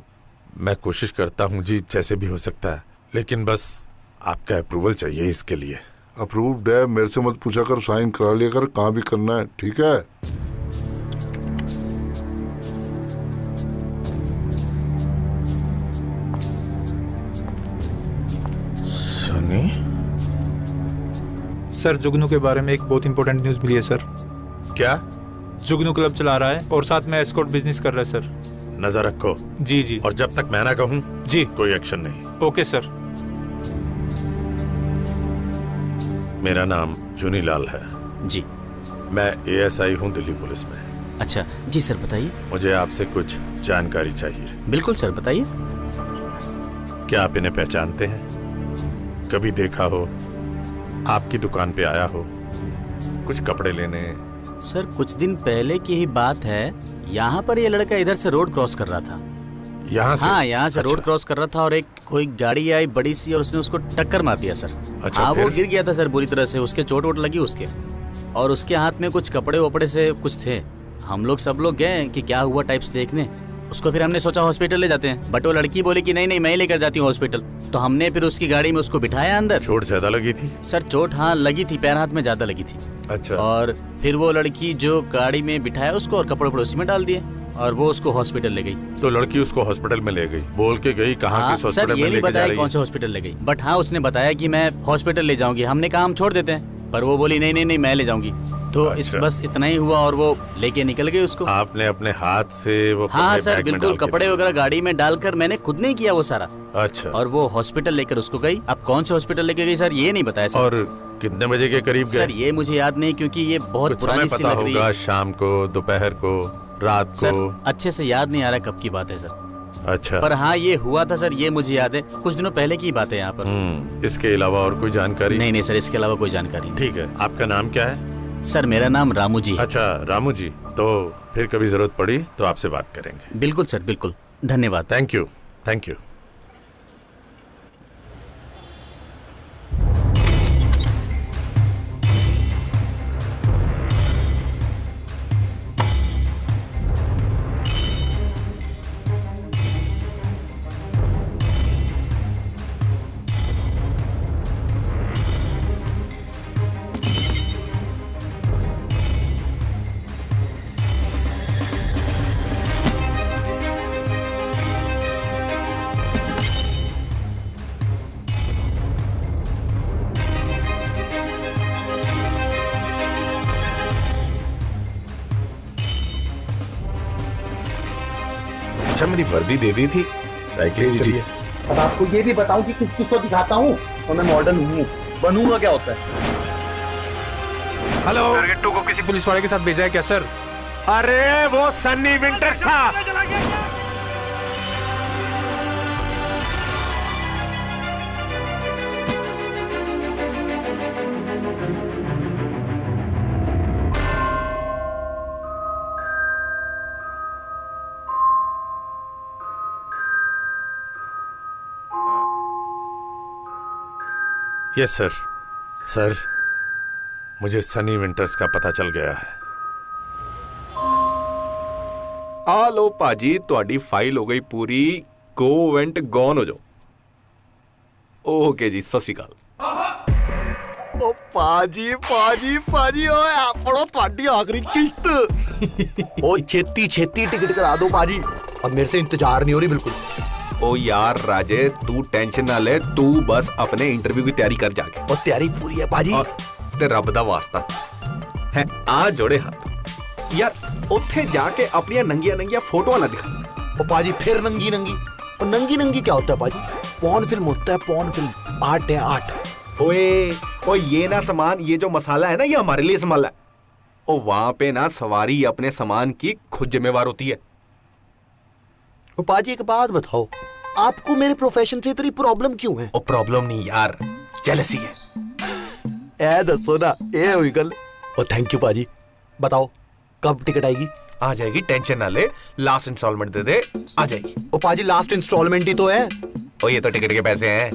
[SPEAKER 4] मैं कोशिश करता हूँ जी, जैसे भी हो सकता है, लेकिन बस आपका अप्रूवल चाहिए इसके लिए।
[SPEAKER 5] अप्रूव्ड है, मेरे से मत पूछा कर, साइन करा लिया कर, कहाँ भी करना है। ठीक है।
[SPEAKER 4] सनी
[SPEAKER 9] सर, जुगनू के बारे में एक बहुत इंपॉर्टेंट न्यूज मिली है सर।
[SPEAKER 4] क्या?
[SPEAKER 9] जुगनू क्लब चला रहा है और साथ में एस्कॉर्ट बिजनेस कर रहा है सर।
[SPEAKER 4] नजर रखो।
[SPEAKER 9] जी जी।
[SPEAKER 4] और जब तक मैं ना कहूँ
[SPEAKER 9] जी
[SPEAKER 4] कोई एक्शन नहीं।
[SPEAKER 9] Okay sir.
[SPEAKER 4] मेरा नाम चुनीलाल है।
[SPEAKER 11] जी।
[SPEAKER 4] मैं एएसआई हूँ दिल्ली पुलिस में।
[SPEAKER 11] अच्छा जी सर, बताइए।
[SPEAKER 4] मुझे आपसे कुछ जानकारी चाहिए।
[SPEAKER 11] बिल्कुल सर, बताइए।
[SPEAKER 4] क्या आप इन्हें पहचानते हैं? कभी देखा हो? आपकी दुकान पे आया हो कुछ कपड़े लेने?
[SPEAKER 11] सर कुछ दिन पहले की ही बात है, यहाँ पर ये लड़का इधर से रोड क्रॉस कर रहा था।
[SPEAKER 4] यहाँ से?
[SPEAKER 11] हाँ, यहाँ से
[SPEAKER 4] अच्छा।
[SPEAKER 11] रोड क्रॉस कर रहा था और एक कोई गाड़ी आई बड़ी सी और उसने उसको टक्कर मार दिया सर।
[SPEAKER 4] अच्छा,
[SPEAKER 11] हाँ,
[SPEAKER 4] फिर?
[SPEAKER 11] वो गिर गया था सर बुरी तरह से, उसके चोट वोट लगी उसके, और उसके हाथ में कुछ कपड़े वपड़े से कुछ थे। हम लोग सब लोग गए कि क्या हुआ टाइप्स देखने उसको। फिर हमने सोचा हॉस्पिटल ले जाते हैं, बट वो लड़की बोली कि नहीं नहीं मैं ही लेकर जाती हूँ हॉस्पिटल। तो हमने फिर उसकी गाड़ी में उसको बिठाया अंदर।
[SPEAKER 4] चोट ज्यादा लगी थी?
[SPEAKER 11] सर चोट हाँ लगी थी, पैर हाथ में ज्यादा लगी थी।
[SPEAKER 4] अच्छा।
[SPEAKER 11] और फिर वो लड़की जो गाड़ी में बिठाया उसको और कपड़े उसी में डाल दिए और वो उसको हॉस्पिटल ले गई।
[SPEAKER 4] तो लड़की उसको हॉस्पिटल में ले गई, बोल के गई कहाँ
[SPEAKER 11] हाँ,
[SPEAKER 4] किस हॉस्पिटल
[SPEAKER 11] सर
[SPEAKER 4] में
[SPEAKER 11] ये नहीं
[SPEAKER 4] लेके जा
[SPEAKER 11] बताया
[SPEAKER 4] रही
[SPEAKER 11] कौन
[SPEAKER 4] है?
[SPEAKER 11] से हॉस्पिटल ले गई, बट हाँ उसने बताया कि मैं हॉस्पिटल ले जाऊंगी। हमने कहा हम छोड़ देते हैं, पर वो बोली नहीं नहीं नहीं मैं ले जाऊंगी। तो
[SPEAKER 4] अच्छा।
[SPEAKER 11] बस इतना ही हुआ और वो लेके निकल गई उसको।
[SPEAKER 4] आपने अपने हाथ से वो
[SPEAKER 11] हाँ
[SPEAKER 4] कपड़े
[SPEAKER 11] सर
[SPEAKER 4] बैग में
[SPEAKER 11] बिल्कुल,
[SPEAKER 4] डाल के
[SPEAKER 11] कपड़े वगैरह गाड़ी में डालकर मैंने खुद नहीं किया वो सारा।
[SPEAKER 4] अच्छा।
[SPEAKER 11] और वो हॉस्पिटल लेकर उसको गई। अब कौन से हॉस्पिटल लेके गई सर ये नहीं बताया सर।
[SPEAKER 4] और कितने बजे के करीब
[SPEAKER 11] सर
[SPEAKER 4] गए?
[SPEAKER 11] ये मुझे याद नहीं क्योंकि ये बहुत
[SPEAKER 4] कुछ
[SPEAKER 11] पुरानी
[SPEAKER 4] समय
[SPEAKER 11] सी
[SPEAKER 4] पता
[SPEAKER 11] लग रही
[SPEAKER 4] होगा?
[SPEAKER 11] है
[SPEAKER 4] शाम को, दोपहर को, रात
[SPEAKER 11] सर।
[SPEAKER 4] को?
[SPEAKER 11] अच्छे से याद नहीं आ रहा कब की बात है सर।
[SPEAKER 4] अच्छा।
[SPEAKER 11] पर हाँ ये हुआ था सर, ये मुझे याद है, कुछ दिनों पहले की बात है यहाँ पर।
[SPEAKER 4] इसके अलावा और कोई जानकारी?
[SPEAKER 11] नहीं नहीं सर, इसके अलावा कोई जानकारी नहीं।
[SPEAKER 4] ठीक है। आपका नाम क्या है?
[SPEAKER 11] सर मेरा नाम रामू जी है।
[SPEAKER 4] अच्छा रामू जी, तो फिर कभी जरूरत पड़ी तो आपसे बात करेंगे।
[SPEAKER 11] बिल्कुल सर बिल्कुल, धन्यवाद।
[SPEAKER 4] Thank you. Thank you. अच्छा मेरी वर्दी दे दी थी, चलिए।
[SPEAKER 14] अब आपको ये भी बताऊं कि किस किस को दिखाता हूँ और मैं मॉडल हूँ, बनूंगा क्या होता है।
[SPEAKER 4] हेलो,
[SPEAKER 9] टारगेट 2 को किसी पुलिस वाले के साथ भेजा है क्या सर?
[SPEAKER 4] अरे वो सन्नी विंटर्स था। Yes sir. सर मुझे सनी विंटर्स का पता चल गया है।
[SPEAKER 6] आ लो पाजी, ਤੁਹਾਡੀ फाइल हो गई पूरी। गो वेंट गॉन हो जाओ। ओके जी, सत श्री अकाल।
[SPEAKER 3] ओ पाजी पाजी पाजी, ओए आपड़ो ਤੁਹਾਡੀ आखिरी किस्त। ओ छेती छेती टिकट करा दो पाजी, अब मेरे से इंतजार नहीं हो रही बिल्कुल।
[SPEAKER 6] ओ यार राजे, तू टेंशन ना ले, तू बस अपने इंटरव्यू की तैयारी कर जाके।
[SPEAKER 3] और तैयारी पूरी है पाजी।
[SPEAKER 6] ते रब दा वास्ता है, आ जोड़े हाथ। यार उत्थे जाके अपनी नंगिया फोटो ना दिखा।
[SPEAKER 3] ओ पाजी फिर नंगी नंगी, और नंगी नंगी क्या होता है पाजी? पॉर्न फिल्म होता है, पॉर्न फिल्म। आर्ट है आर्ट।
[SPEAKER 6] ओए ये ना सामान, ये जो मसाला है ना, ये हमारे लिए संभाला है। ओ वहां पे ना सवारी अपने सामान की खुद जिम्मेवार होती है।
[SPEAKER 3] ओ पाजी एक बात बताओ, आपको मेरे प्रोफेशन से इतनी प्रॉब्लम क्यों है?
[SPEAKER 6] ओ प्रॉब्लम नहीं यार, जेलसी है।
[SPEAKER 3] ए दसो ना, ए हुई गल। ओ थैंक यू पाजी। बताओ कब टिकट आएगी?
[SPEAKER 6] आ जाएगी, टेंशन ना ले। लास्ट इंस्टॉलमेंट दे दे, आ जाएगी।
[SPEAKER 3] ओ पाजी लास्ट इंस्टॉलमेंट ही तो है।
[SPEAKER 6] ओ ये तो टिकट के पैसे हैं।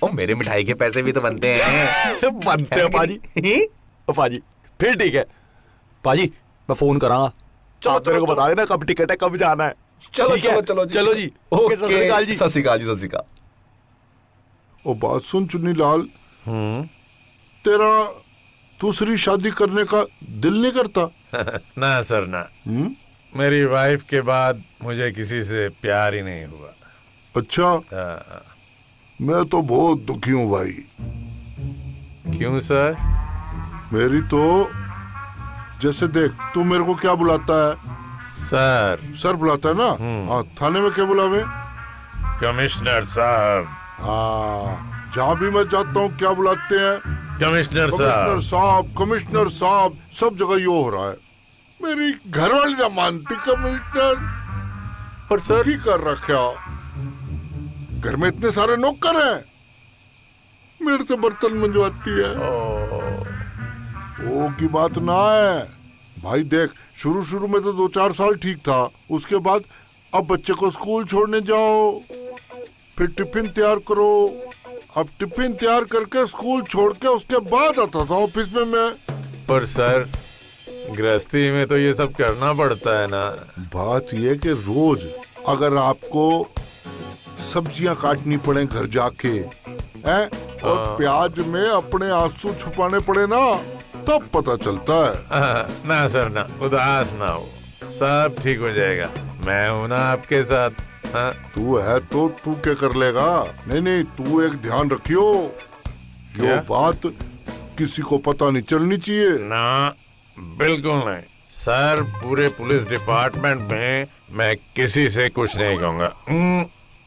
[SPEAKER 6] ओ मेरे मिठाई के पैसे भी तो बनते हैं।
[SPEAKER 3] बनते हैं पाजी। ओ पाजी फिर ठीक है पाजी, मैं फोन करांगा। आप मेरे को बता देना कब टिकट है, कब जाना है।
[SPEAKER 6] चलो चलो जी।
[SPEAKER 3] चलो जी। ओके, सत श्री अकाल जी।
[SPEAKER 6] सत श्री अकाल जी, सत श्री अकाल।
[SPEAKER 5] ओ बात सुन चुन्नी लाल, तेरा दूसरी शादी करने का दिल नहीं करता?
[SPEAKER 4] ना सर ना। मेरी वाइफ के बाद मुझे किसी से प्यार ही नहीं हुआ।
[SPEAKER 5] अच्छा, मैं तो बहुत दुखी हूँ भाई।
[SPEAKER 4] क्यों सर?
[SPEAKER 5] मेरी तो जैसे देख, तू मेरे को क्या बुलाता है?
[SPEAKER 4] सर।
[SPEAKER 5] सर बुलाता है ना? हाँ, थाने में क्या बुलावे?
[SPEAKER 4] कमिश्नर साहब।
[SPEAKER 5] हाँ, जहाँ भी मैं जाता हूँ क्या बुलाते हैं?
[SPEAKER 4] कमिश्नर
[SPEAKER 5] कमिश्नर साहब, कमिश्नर साहब। सब जगह यो हो रहा है। मेरी घरवाली ना मानती कमिश्नर।
[SPEAKER 4] पर सर
[SPEAKER 5] की कर रखा, घर में इतने सारे नौकर हैं, मेरे से बर्तन मंजवाती है। ओ की बात ना है भाई। देख, शुरू में तो 2-4 साल ठीक था, उसके बाद अब बच्चे को स्कूल छोड़ने जाओ, फिर टिफिन तैयार करो। अब टिफिन तैयार करके स्कूल छोड़ के उसके बाद आता था ऑफिस में मैं।
[SPEAKER 4] पर सर गृहस्थी में तो ये सब करना पड़ता है ना।
[SPEAKER 5] बात ये कि रोज अगर आपको सब्जियां काटनी पड़े घर जाके हैं, और प्याज में अपने आंसू छुपाने पड़े ना, तब पता चलता है।
[SPEAKER 4] ना सर ना, उदास ना हो, सब ठीक हो जाएगा। मैं हूं ना आपके साथ।
[SPEAKER 5] तू है तो तू क्या कर लेगा? नहीं, तू एक ध्यान रखियो, ये बात किसी को पता नहीं चलनी चाहिए
[SPEAKER 4] ना। बिल्कुल नहीं सर, पूरे पुलिस डिपार्टमेंट में मैं किसी से कुछ नहीं कहूँगा।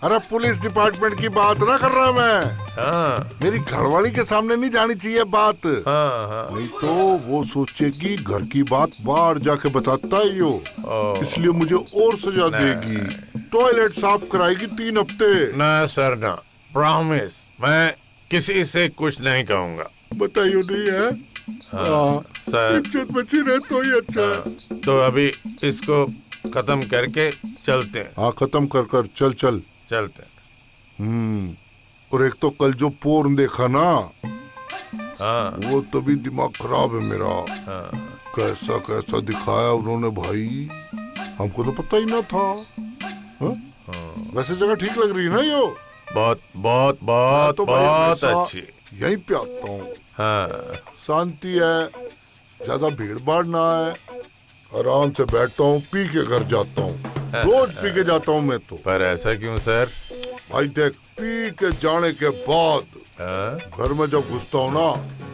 [SPEAKER 5] अरे पुलिस डिपार्टमेंट की बात ना कर रहा मैं। मेरी घरवाली के सामने नहीं जानी चाहिए बात। नहीं तो वो सोचेगी घर की बात बाहर जाके बताता है यो, इसलिए मुझे और सजा देगी। टॉयलेट साफ कराएगी 3 हफ्ते।
[SPEAKER 4] ना सर ना, प्रॉमिस, मैं किसी से कुछ नहीं कहूँगा।
[SPEAKER 5] बताइयो नहीं है?
[SPEAKER 4] सर
[SPEAKER 5] इज्जत बची रहे तो ही अच्छा है।
[SPEAKER 4] तो अभी इसको खत्म करके चलते हैं।
[SPEAKER 5] हाँ, खत्म कर
[SPEAKER 4] चलते हैं।
[SPEAKER 5] और एक तो कल जो पोर्न देखा ना, वो तभी दिमाग खराब है मेरा। कैसा कैसा दिखाया उन्होंने भाई, हमको तो पता ही ना था। वैसे जगह ठीक लग रही है ना यो?
[SPEAKER 4] बहुत बहुत बहुत
[SPEAKER 5] तो
[SPEAKER 4] बहुत अच्छी।
[SPEAKER 5] यहीं पे आता हूँ। शांति है, ज्यादा भीड़ भाड़ ना है, आराम से बैठता हूँ, पी के घर जाता हूँ। रोज पी के जाता हूँ मैं तो।
[SPEAKER 4] पर ऐसा क्यों सर?
[SPEAKER 5] भाई देख, पी के जाने के बाद घर में जब घुसता हूँ ना,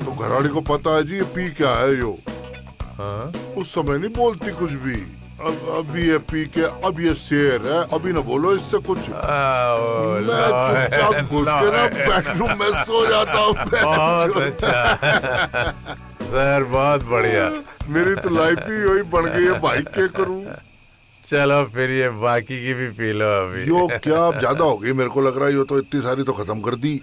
[SPEAKER 5] तो घरवाली को पता है जी ये पी क्या है यो। उस समय नहीं बोलती कुछ भी। अभी ये पी के, अब ये शेर है, अभी ना बोलो इससे कुछ। मैं चुपचाप घुस के ना बेडरूम में सो जाता हूँ।
[SPEAKER 4] बहुत अच्छा सर, बहुत बढ़िया।
[SPEAKER 5] मेरी तो लाइफ ही वही बन गई है भाई, क्या करूँ।
[SPEAKER 4] चलो फिर ये बाकी की भी पी लो अभी।
[SPEAKER 5] यो क्या अब ज्यादा हो गई, मेरे को लग रहा है यो तो इतनी सारी तो खत्म कर दी।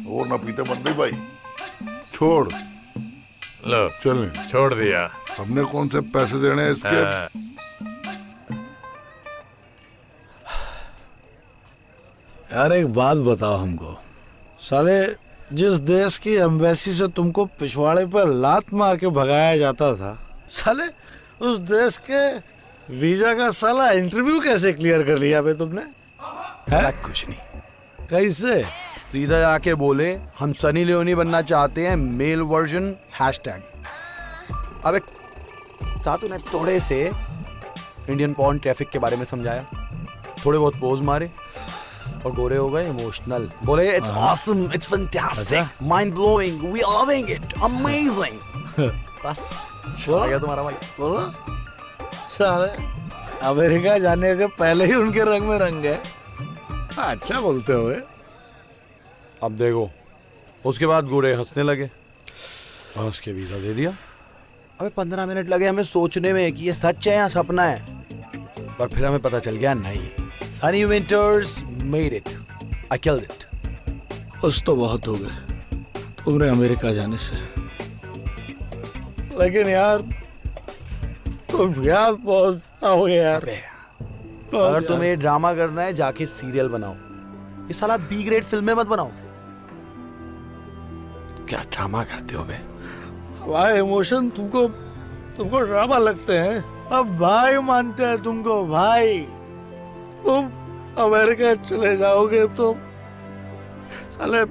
[SPEAKER 5] और ना पीते बन गई भाई। छोड़
[SPEAKER 4] लो,
[SPEAKER 5] चलें।
[SPEAKER 4] छोड़ दिया।
[SPEAKER 5] हमने कौन से पैसे देने हैं इसके?
[SPEAKER 2] यार एक बात बताओ हमको, साले जिस देश की एम्बेसी से तुमको पिछवाड़े पर लात मार के भगाया जाता था, साले उस देश के वीजा का साला इंटरव्यू कैसे क्लियर कर लिया बे तुमने?
[SPEAKER 3] कुछ नहीं।
[SPEAKER 2] कैसे?
[SPEAKER 3] सीधा जाके बोले हम सनी लियोनी बनना चाहते हैं, मेल वर्जन #। अबे साथ उन्हें थोड़े से इंडियन पॉर्न ट्रैफिक के बारे में समझाया, थोड़े बहुत पोज मारे और गोरे हो गए इमोशनल। बोले it's awesome, it's fantastic, mind blowing, we are loving it, amazing. बस आ गया तुम्हारा वाला।
[SPEAKER 2] सारे अमेरिका जाने से पहले ही उनके रंग में रंग गए। अच्छा बोलते हुए।
[SPEAKER 3] अब देखो, उसके बाद गोरे हंसने लगे और उसके वीजा दे दिया। अबे 15 मिनट लगे हमें सोचने में कि ये सच है या सपना है, पर फिर हमें पता चल गया नहीं, Sunny winters made it, I killed it.
[SPEAKER 2] खुश तो बहुत हो गए तुमने अमेरिका जाने से, लेकिन यार तुम यार बहुत आओ यार।
[SPEAKER 3] अगर तुम्हें ड्रामा करना है जाके सीरियल बनाओ, ये साला बी ग्रेड फिल्में मत बनाओ। क्या ड्रामा करते हो बे?
[SPEAKER 2] हमारे इमोशन तुमको ड्रामा लगते हैं। अब भाई मानते हैं तुमको भाई। तुम अमेरिका चले जाओगे तो साले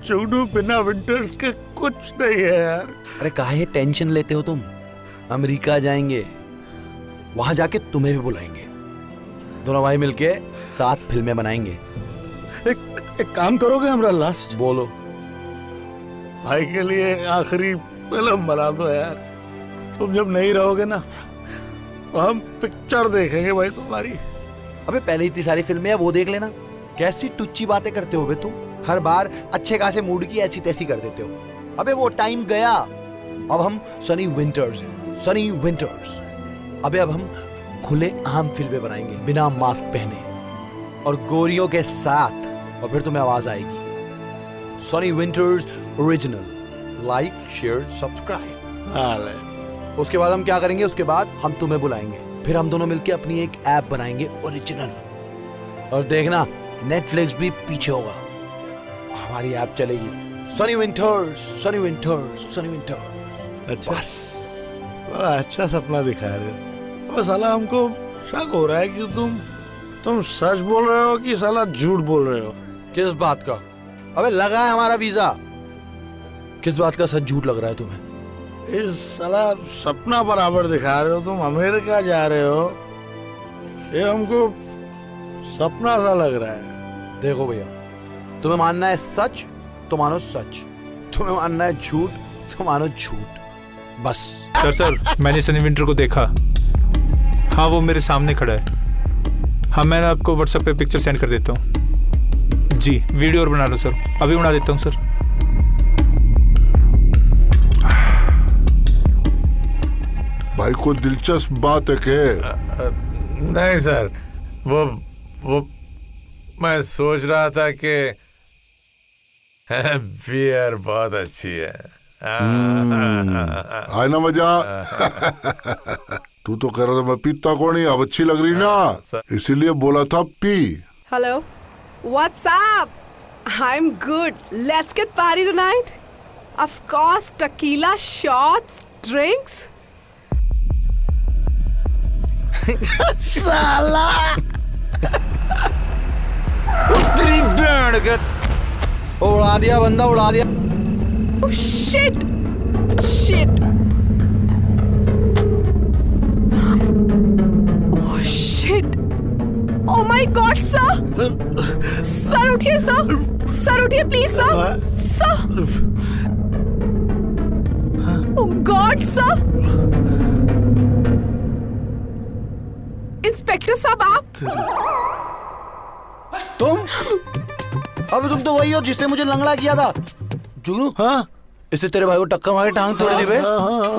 [SPEAKER 2] जुगनू बिना विंटर्स के कुछ नहीं है यार।
[SPEAKER 3] अरे काहे टेंशन लेते हो तुम? अमेरिका जाएंगे, वहां जाके तुम्हें भी बुलाएंगे, दोनों भाई मिलके 7 फिल्में बनाएंगे।
[SPEAKER 2] एक काम करोगे हमरा लास्ट?
[SPEAKER 3] बोलो।
[SPEAKER 2] भाई के लिए आखिरी फिल्म बना दो यार। तुम जब नहीं रहोगे ना तो हम पिक्चर देखेंगे भाई तुम्हारी।
[SPEAKER 3] अबे पहले इतनी सारी फिल्में है वो देख लेना। कैसी टुच्ची बातें करते हो बे तुम, हर बार अच्छे खासे मूड की ऐसी तैसी कर देते हो। अबे वो टाइम गया, अब हम सनी विंटर्स हैं, सनी विंटर्स। अबे अब हम खुले आम फिल्में बनाएंगे बिना मास्क पहने और गोरियों के साथ, और फिर तुम्हें आवाज आएगी Sunny winters original, like share subscribe. उसके बाद हम क्या करेंगे? उसके बाद हम तुम्हें बुलाएंगे, फिर हम दोनों मिलके अपनी एक ऐप बनाएंगे ओरिजिनल, और देखना नेटफ्लिक्स भी पीछे होगा और हमारी ऐप चलेगी Sunny winters, Sunny winters, Sunny winters.
[SPEAKER 2] अच्छा, बड़ा अच्छा सपना दिखा रहे हो। अब साला हमको शक हो रहा है कि तुम सच बोल रहे हो कि साला झूठ बोल रहे हो।
[SPEAKER 3] किस बात का? अबे लगा है हमारा वीजा, किस बात का सच झूठ लग रहा है तुम्हें?
[SPEAKER 2] इस साला सपना बराबर दिखा रहे हो। तुम अमेरिका जा रहे हो, ये हमको सपना सा लग रहा है।
[SPEAKER 3] देखो भैया, तुम्हें मानना है सच तो मानो सच, तुम्हें मानना है झूठ तो मानो झूठ, बस।
[SPEAKER 9] सर मैंने सनी विंटर को देखा। हाँ वो मेरे सामने खड़ा है। हाँ मैं आपको व्हाट्सएप पे पिक्चर सेंड कर देता हूँ। जी वीडियो और बना लो सर, अभी बना देता हूँ सर।
[SPEAKER 5] भाई कोई दिलचस्प बात है के?
[SPEAKER 4] नहीं सर, वो मैं सोच रहा था कि बियर बहुत अच्छी है।
[SPEAKER 5] आए ना मजा। तू तो कह रहा था मैं पीता कौन ही, अब अच्छी लग रही ना, इसीलिए बोला था P.
[SPEAKER 7] Hello, what's up? I'm good. Let's get party tonight. Of course, tequila shots, drinks.
[SPEAKER 3] साला तेरी बैंड के उड़ा दिया, बंदा उड़ा दिया।
[SPEAKER 7] Oh shit! Shit! Oh shit! Oh my God, sir! Sir उठिए सर, सर उठिए please sir, sir. Oh God, sir. Inspector साहब आप?
[SPEAKER 3] तुम? अबे तुम तो वही हो जिसने मुझे लंगड़ा किया था। जुगनू, हाँ? इससे तेरे भाई को टक्कर मार के टांग तोड़ दी बे।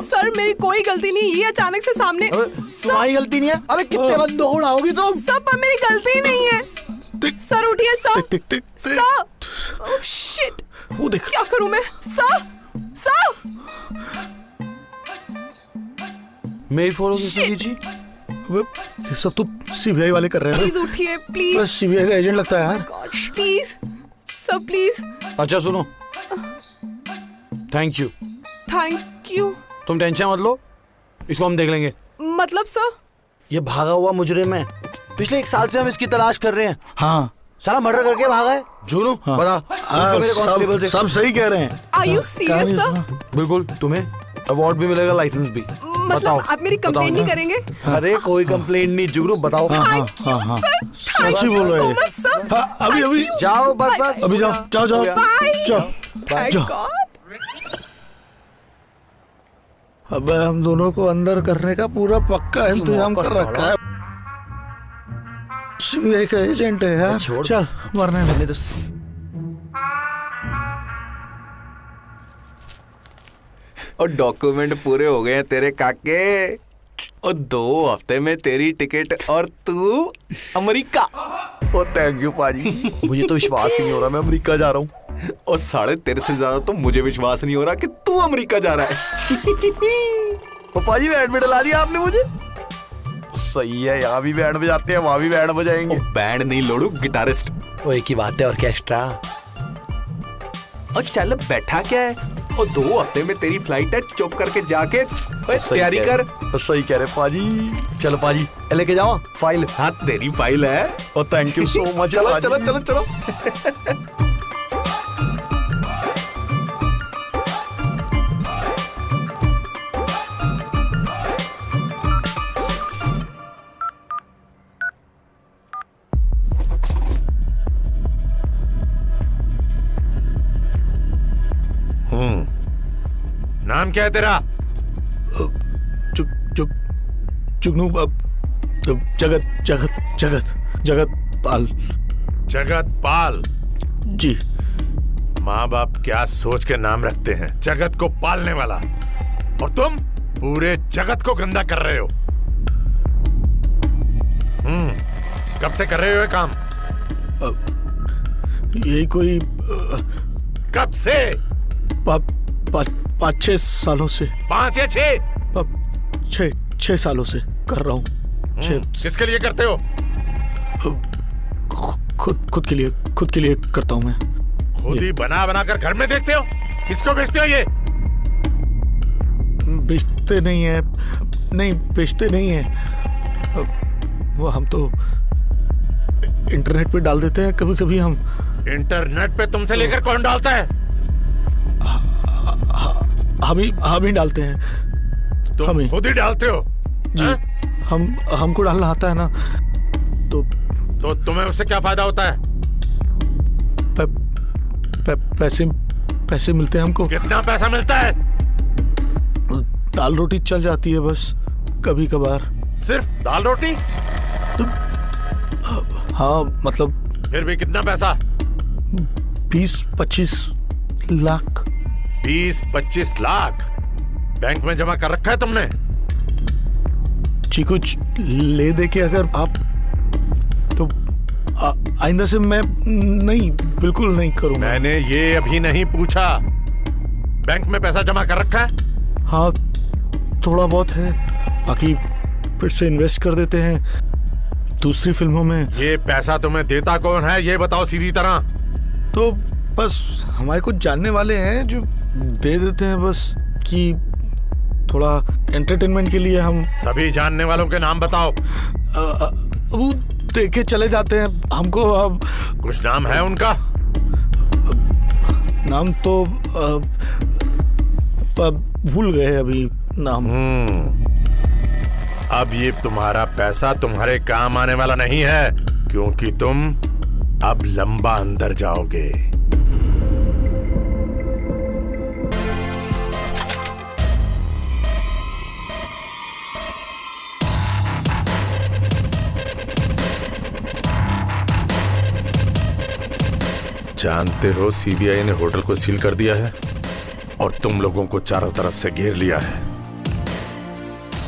[SPEAKER 7] सर मेरी कोई गलती नहीं, ये अचानक से सामने।
[SPEAKER 3] तुम्हारी गलती नहीं है? अबे कितने बंदों को उड़ाओगी तुम?
[SPEAKER 7] सब पर मेरी गलती नहीं है। सर उठिए सर, सर। ओह शिट,
[SPEAKER 2] वो देख।
[SPEAKER 7] क्या करूं मैं? Sir, sir.
[SPEAKER 3] मेरी फोटो किसने खींची?
[SPEAKER 2] ये सब तो सीबीआई वाले कर रहे हैं।
[SPEAKER 7] प्लीज उठिए प्लीज।
[SPEAKER 2] सीबीआई का एजेंट लगता है यार।
[SPEAKER 7] Please sir, please.
[SPEAKER 3] अच्छा सुनो, थैंक यू।
[SPEAKER 7] Thank you.
[SPEAKER 3] तुम टेंशन मत लो, इसको हम देख लेंगे।
[SPEAKER 7] मतलब सर?
[SPEAKER 3] ये भागा हुआ मुजरिम है, पिछले 1 साल से हम इसकी तलाश कर रहे हैं।
[SPEAKER 2] हाँ।
[SPEAKER 3] साला मर्डर करके भागा है। जुनू, बता। मेरे कांस्टेबल से
[SPEAKER 2] सब सही कह रहे हैं।
[SPEAKER 7] Are you serious sir?
[SPEAKER 3] बिल्कुल, तुम्हें अवार्ड भी मिलेगा, लाइसेंस भी।
[SPEAKER 7] मतलब आप मेरी कंप्लेन नहीं करेंगे?
[SPEAKER 3] अरे कोई कंप्लेन नहीं जुगनू, बताओ।
[SPEAKER 2] सच्ची बोल रहे हैं। हाँ, अभी
[SPEAKER 3] जाओ बस
[SPEAKER 2] अभी जाओ जाओ जाओ जाओ जाओ। अबे हम दोनों को अंदर करने का पूरा पक्का इंतजाम कर रखा है। सीबीआई का एजेंट है यार। चल मरने में
[SPEAKER 6] और डॉक्यूमेंट पूरे हो गए हैं तेरे काके। और 2 हफ्ते में तेरी टिकट और तू अमेरिका।
[SPEAKER 3] ओ थैंक यू पाजी। मुझे तो विश्वास ही नहीं हो रहा मैं अमेरिका जा रहा हूँ।
[SPEAKER 6] और साढ़े तेरे से ज्यादा तो मुझे विश्वास नहीं हो रहा कि तू अमेरिका जा रहा है।
[SPEAKER 3] ओ पाजी बैंड में डला दिया आपने मुझे। सही है, यहाँ भी बैंड बजाते हैं वहाँ भी बैंड बजाएंगे।
[SPEAKER 6] बैंड नहीं लोड़ू, गिटारिस्ट।
[SPEAKER 3] वो एक ही बात है, ऑर्केस्ट्रा।
[SPEAKER 6] और चल बैठा क्या है। और 2 हफ्ते में तेरी फ्लाइट है, चुप करके जाके तैयारी कर।
[SPEAKER 3] सही कह रहे पाजी। चलो पाजी लेके जाओ फाइल।
[SPEAKER 6] हाँ तेरी फाइल है।
[SPEAKER 3] और थैंक यू सो मच।
[SPEAKER 6] चलो चलो चलो चलो।
[SPEAKER 4] नाम क्या है तेरा?
[SPEAKER 2] जुगनू जगत जगत जगत जगत पाल।
[SPEAKER 4] जगत पाल
[SPEAKER 2] जी।
[SPEAKER 4] माँ बाप क्या सोच के नाम रखते हैं, जगत को पालने वाला। और तुम पूरे जगत को गंदा कर रहे हो। कब से कर रहे हो ये काम?
[SPEAKER 2] यही कोई
[SPEAKER 4] कब से?
[SPEAKER 2] 5-6 सालों से।
[SPEAKER 4] 5 या 6?
[SPEAKER 2] 6 सालों से कर रहा हूँ।
[SPEAKER 4] किसके लिए करते हो?
[SPEAKER 2] खुद के लिए करता हूँ मैं।
[SPEAKER 4] खुद ही बना बना कर घर में देखते हो? किसको बेचते हो ये?
[SPEAKER 2] बेचते नहीं है, नहीं बेचते नहीं है। वो हम तो इंटरनेट पे डाल देते हैं कभी कभी हम।
[SPEAKER 4] इंटरनेट पे तुमसे लेकर कौन डालता है?
[SPEAKER 2] हम ही डालते हैं।
[SPEAKER 4] तुम खुद ही डालते हो?
[SPEAKER 2] जी। हमको डालना आता है ना। तो
[SPEAKER 4] तुम्हें उससे क्या फायदा होता है?
[SPEAKER 2] पैसे मिलते हैं हमको।
[SPEAKER 4] कितना पैसा मिलता है?
[SPEAKER 2] दाल रोटी चल जाती है बस कभी कभार।
[SPEAKER 4] सिर्फ दाल रोटी?
[SPEAKER 2] हाँ मतलब।
[SPEAKER 4] फिर भी कितना पैसा?
[SPEAKER 2] 20-25 लाख।
[SPEAKER 4] 20-25 लाख बैंक में जमा कर रखा है तुमने?
[SPEAKER 2] जी कुछ ले दे के अगर आप तो आइंदा से मैं नहीं, बिल्कुल नहीं करूंगा।
[SPEAKER 4] मैंने ये अभी नहीं पूछा। बैंक में पैसा जमा कर रखा है?
[SPEAKER 2] हाँ थोड़ा बहुत है, बाकी फिर से इन्वेस्ट कर देते हैं दूसरी फिल्मों में।
[SPEAKER 4] ये पैसा तुम्हें देता कौन है ये बताओ सीधी तरह।
[SPEAKER 2] तो बस हमारे कुछ जानने वाले हैं जो दे देते हैं बस कि थोड़ा एंटरटेनमेंट के लिए। हम
[SPEAKER 4] सभी जानने वालों के नाम बताओ।
[SPEAKER 2] वो देखे चले जाते हैं हमको। अब
[SPEAKER 4] कुछ नाम है उनका?
[SPEAKER 2] नाम तो भूल गए अभी नाम।
[SPEAKER 4] अब ये तुम्हारा पैसा तुम्हारे काम आने वाला नहीं है, क्योंकि तुम अब लंबा अंदर जाओगे। जानते हो सीबीआई ने होटल को सील कर दिया है और तुम लोगों को चारों तरफ से घेर लिया है।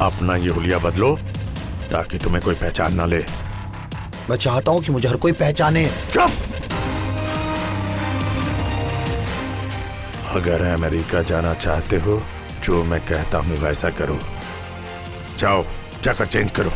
[SPEAKER 4] अपना ये हुलिया बदलो ताकि तुम्हें कोई पहचान ना ले।
[SPEAKER 3] मैं चाहता हूं कि मुझे हर कोई पहचाने।
[SPEAKER 4] चुप! अगर अमेरिका जाना चाहते हो जो मैं कहता हूं वैसा करो। जाओ जाकर चेंज करो।